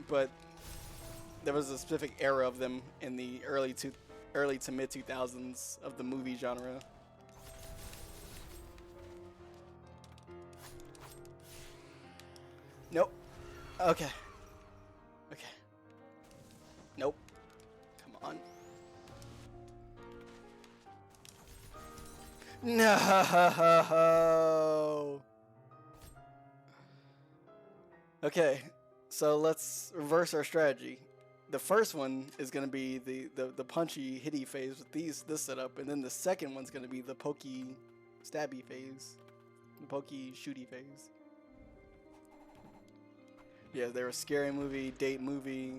S1: But there was a specific era of them in the early to mid 2000s of the movie genre. Nope. Okay. Okay. Nope. Come on. No. Okay. So let's reverse our strategy. The first one is going to be the punchy hitty phase with this setup, and then the second one's going to be the pokey stabby phase, the pokey shooty phase. Yeah, they were scary movie, date movie,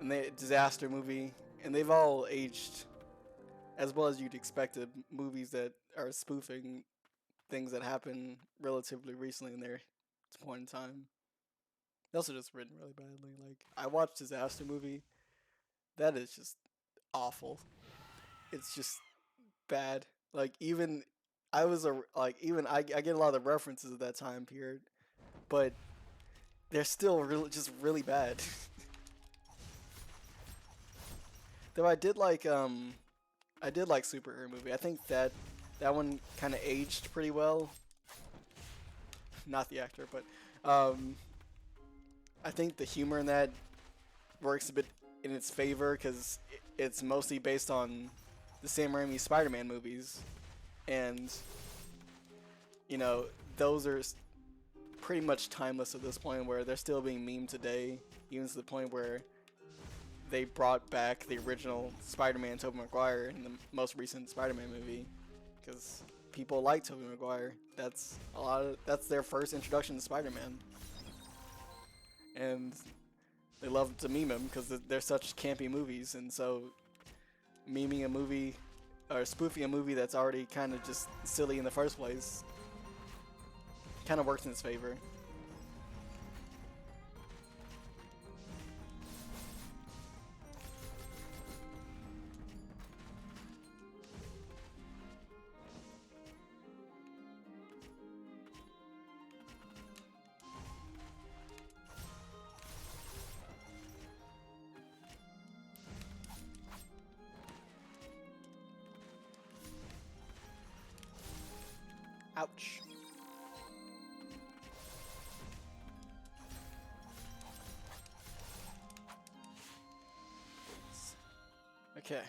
S1: and disaster movie, and they've all aged as well as you'd expect of movies that are spoofing things that happened relatively recently in their point in time. They also just written really badly. Like, I watched Disaster Movie. That is just awful. It's just bad. Like, even I was I get a lot of the references of that time period, but they're still just really bad. Though I did like Superhero Movie. I think that one kind of aged pretty well. Not the actor, but I think the humor in that works a bit in its favor because it's mostly based on the Sam Raimi Spider-Man movies, and you know those are pretty much timeless at this point, where they're still being memed today, even to the point where they brought back the original Spider-Man Tobey Maguire in the most recent Spider-Man movie because people like Tobey Maguire. That's their first introduction to Spider-Man, and they love to meme him because they're such campy movies, and so meming a movie or spoofing a movie that's already kind of just silly in the first place kind of works in its favor. Ouch. Okay.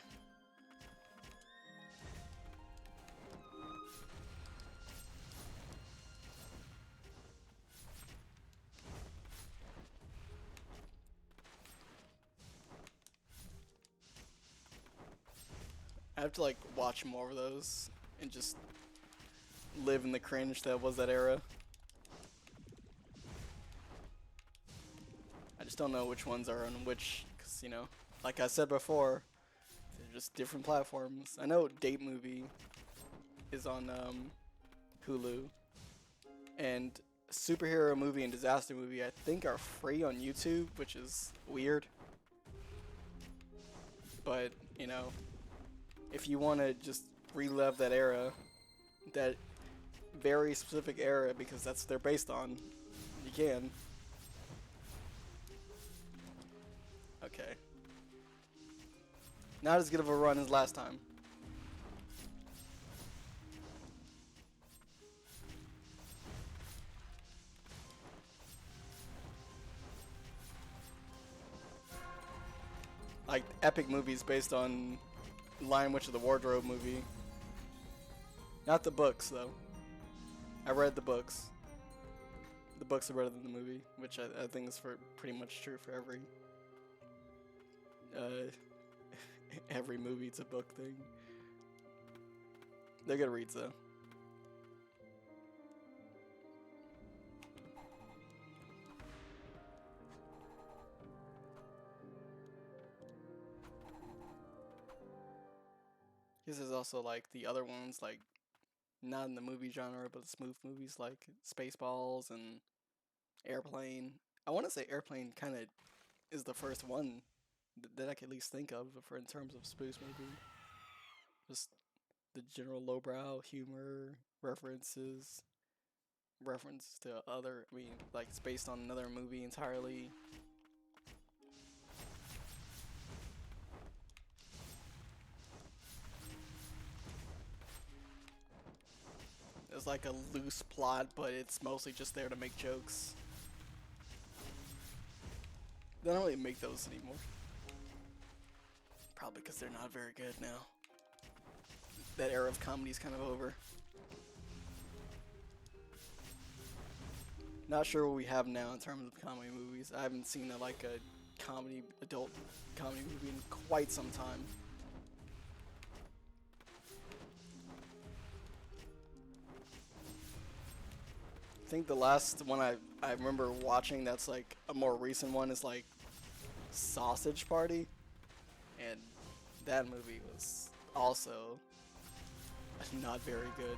S1: I have to like watch more of those and just live in the cringe that was that era. I just don't know which ones are on which, because, you know, like I said before, they're just different platforms. I know Date Movie is on Hulu, and Superhero Movie and Disaster Movie I think are free on YouTube, which is weird. But, you know, if you want to just relive that era, that very specific era, because that's what they're based on, you can. Okay. Not as good of a run as last time. Like epic movies based on Lion Witch of the Wardrobe movie. Not the books though. I read the books. The books are better than the movie, which I think is pretty much true for every movie. It's a book thing. They're good reads though. This is also like the other ones, like not in the movie genre, but spoof movies like Spaceballs and Airplane. I want to say Airplane kind of is the first one that I can at least think of for in terms of spoof movie. Just the general lowbrow humor, reference to other. I mean, like it's based on another movie entirely. It's like a loose plot, but it's mostly just there to make jokes. They don't really make those anymore. Probably because they're not very good now. That era of comedy's kind of over. Not sure what we have now in terms of comedy movies. I haven't seen like a adult comedy movie in quite some time. I think the last one I remember watching that's like a more recent one is like Sausage Party, and that movie was also not very good.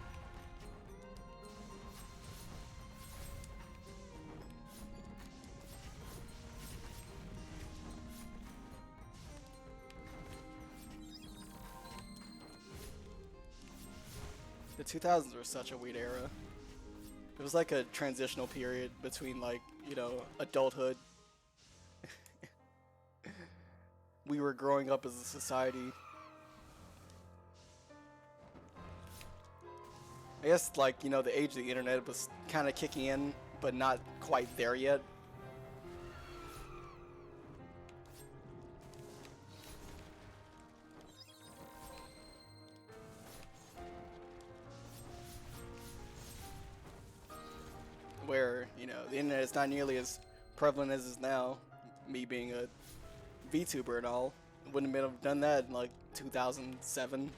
S1: The 2000s were such a weird era. It was like a transitional period between like, adulthood. We were growing up as a society. I guess like, the age of the internet was kind of kicking in, but not quite there yet. Where, the internet is not nearly as prevalent as it is now. Me being a VTuber and all, wouldn't have done that in like 2007.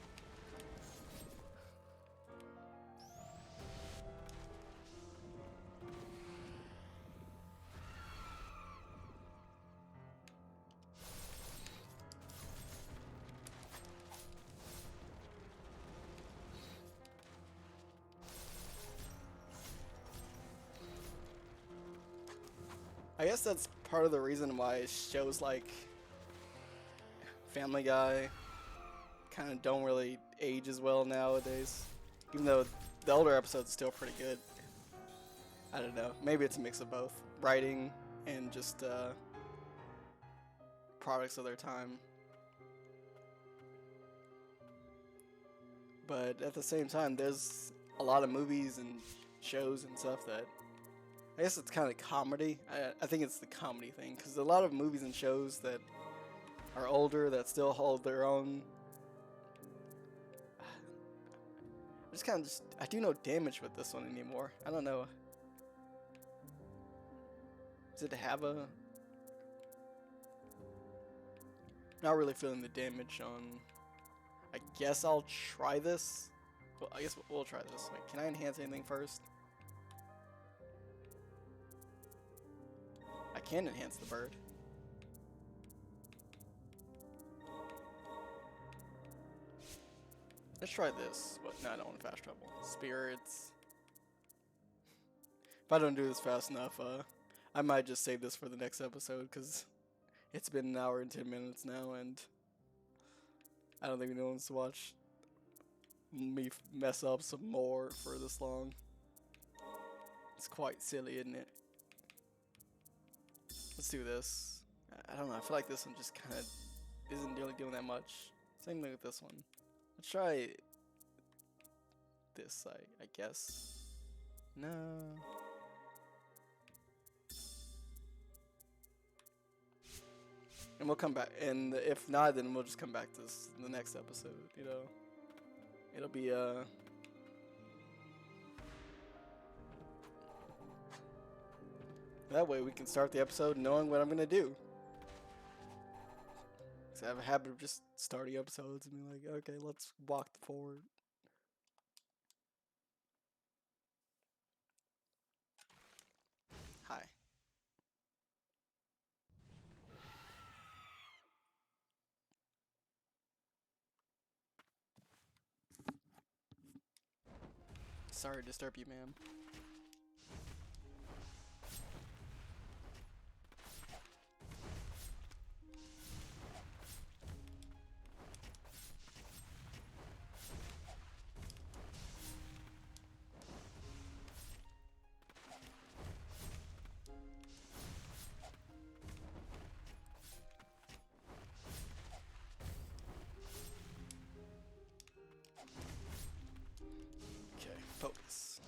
S1: I guess that's part of the reason why shows like Family Guy kind of don't really age as well nowadays. Even though the older episodes are still pretty good. I don't know. Maybe it's a mix of both. Writing and just products of their time. But at the same time, there's a lot of movies and shows and stuff that I guess it's kind of comedy. I think it's the comedy thing because a lot of movies and shows that are older that still hold their own. I do no damage with this one anymore. I don't know. Does it have a? Not really feeling the damage on. I guess I'll try this. Well, I guess we'll try this. Wait, can I enhance anything first? I can enhance the bird. Let's try this. What? No, I don't want fast travel. Spirits. If I don't do this fast enough, I might just save this for the next episode because it's been an hour and 10 minutes now, and I don't think anyone wants to watch me mess up some more for this long. It's quite silly, isn't it? Let's do this. I don't know. I feel like this one just kind of isn't really doing that much. Same thing with this one. Let's try this, I guess. No. And we'll come back. And if not, then we'll just come back to this in the next episode, It'll be, that way we can start the episode knowing what I'm going to do. Because I have a habit of just starting episodes and being like, okay, let's walk forward. Sorry to disturb you, ma'am. Okay, focus.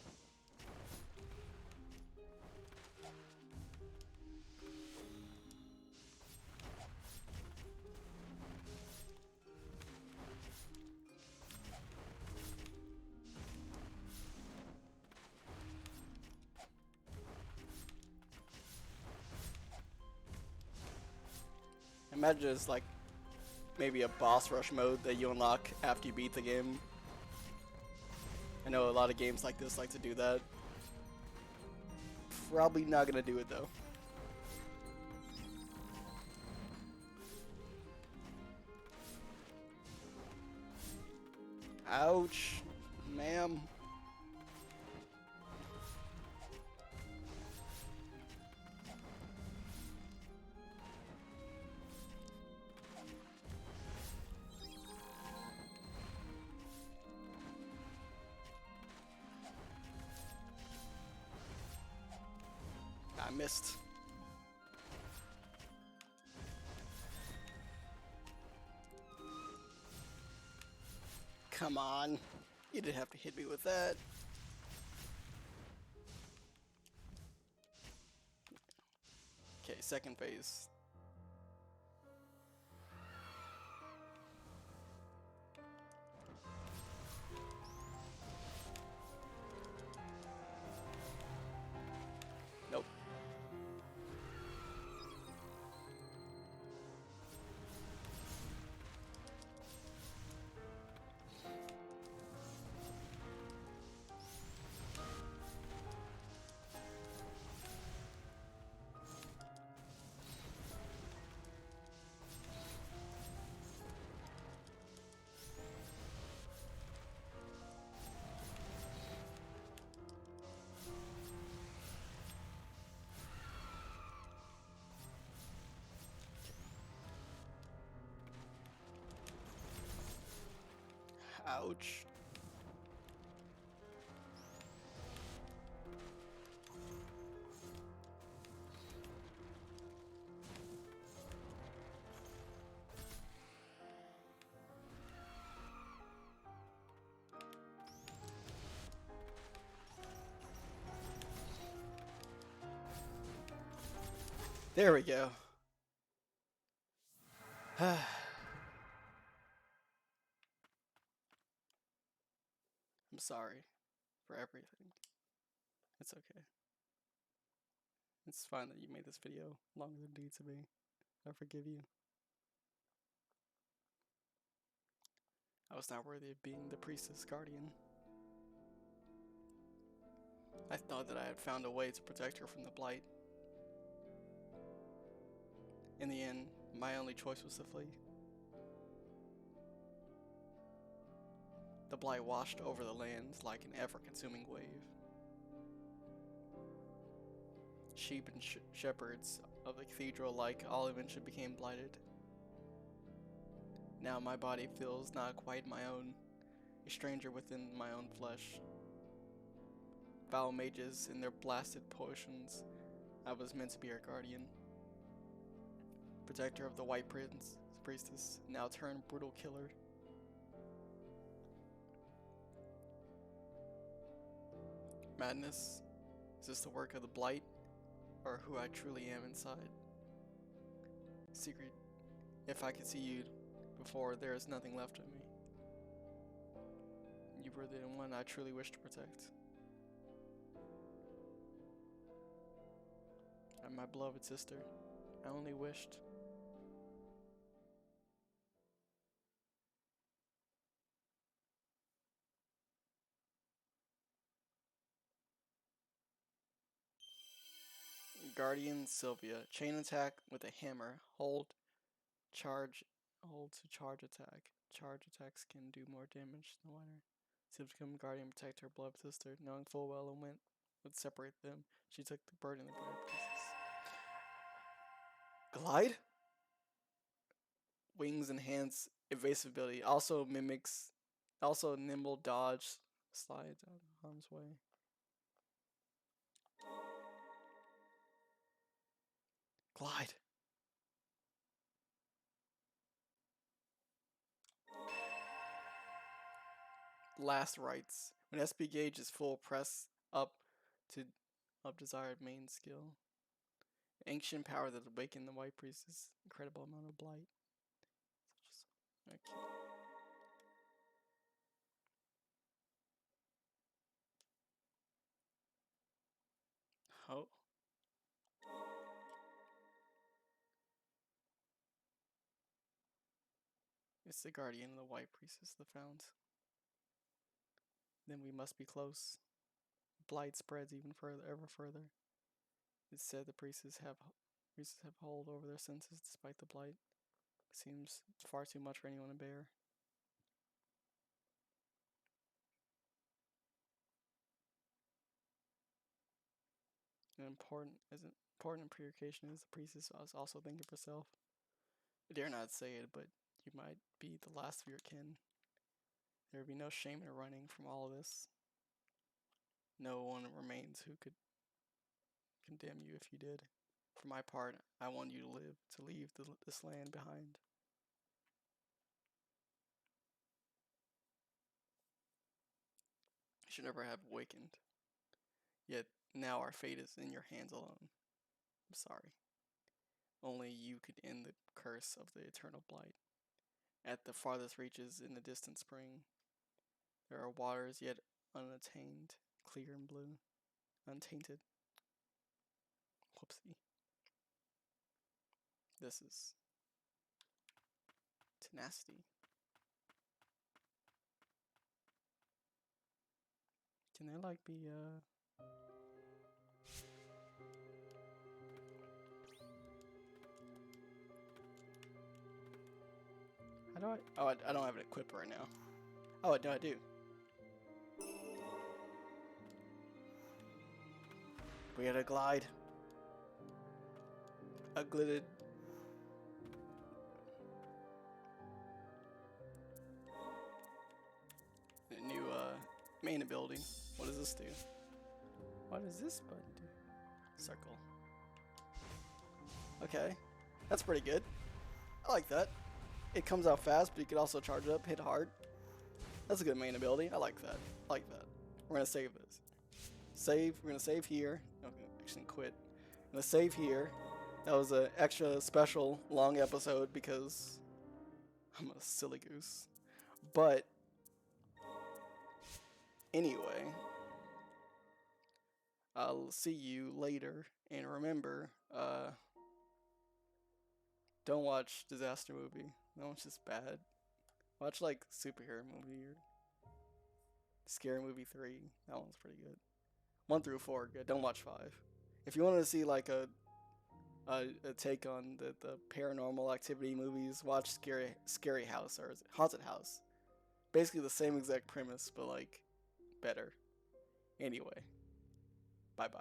S1: Imagine it's like maybe a boss rush mode that you unlock after you beat the game. I know a lot of games like this like to do that. Probably not gonna do it though. Ouch, ma'am. I missed. Come on. You didn't have to hit me with that. Okay, second phase. Nope. Ouch. There we go. I'm sorry for everything. It's okay. It's fine that you made this video longer than it needs to be. I forgive you. I was not worthy of being the priestess guardian. I thought that I had found a way to protect her from the blight. In the end, my only choice was to flee. The blight washed over the land like an ever-consuming wave. Sheep and shepherds of the cathedral alike all eventually became blighted. Now my body feels not quite my own, a stranger within my own flesh. Foul mages and their blasted potions, I was meant to be her guardian. Protector of the White Priestess, now turned brutal killer. Madness? Is this the work of the blight, or who I truly am inside? Secret, if I could see you before, there is nothing left of me. You were the one I truly wished to protect. And my beloved sister, I only wished. Guardian Sylvia, chain attack with a hammer, hold to charge attack. Charge attacks can do more damage than wider. To become guardian and protect her beloved sister, knowing full well a wind would separate them. She took the bird and the bird pieces. Glide? Wings enhance evasibility. Also mimics. Also nimble dodge. Slides out of harm's way. Glide. Last rites. When SP gauge is full, press up to up desired main skill. Ancient power that awakened the White Priestess. Incredible amount of blight. Okay. Oh. It's the guardian of the White Priestess, the fount. Then we must be close. Blight spreads even further, ever further. It's said the priests have hold over their senses despite the blight. It seems far too much for anyone to bear. And important purification is the priestess also think of herself. I dare not say it, but you might be the last of your kin. There would be no shame in running from all of this. No one remains who could condemn you if you did. For my part, I want you to live, to leave this land behind. You should never have awakened. Yet now our fate is in your hands alone. I'm sorry. Only you could end the curse of the eternal blight. At the farthest reaches in the distant spring, there are waters yet unattained, clear and blue, untainted. Whoopsie. This is tenacity. Can there like be how do I? Oh, I don't have it equipped right now. Oh, no, I do. We had a glide. A glided. A new main ability. What does this do? What does this button do? Circle. Okay. That's pretty good. I like that. It comes out fast, but you can also charge it up, hit hard. That's a good main ability. I like that. I like that. We're gonna save this. Save. We're gonna save here. Okay, actually quit. I'm gonna save here. That was an extra special long episode because I'm a silly goose. But anyway, I'll see you later. And remember, don't watch disaster movie. That one's just bad. Watch like superhero movie or scary movie 3. That one's pretty good. 1 through 4 good. Don't watch 5. If you want to see like a take on the paranormal activity movies, watch Scary House or Haunted House. Basically the same exact premise, but like better. Anyway, bye bye.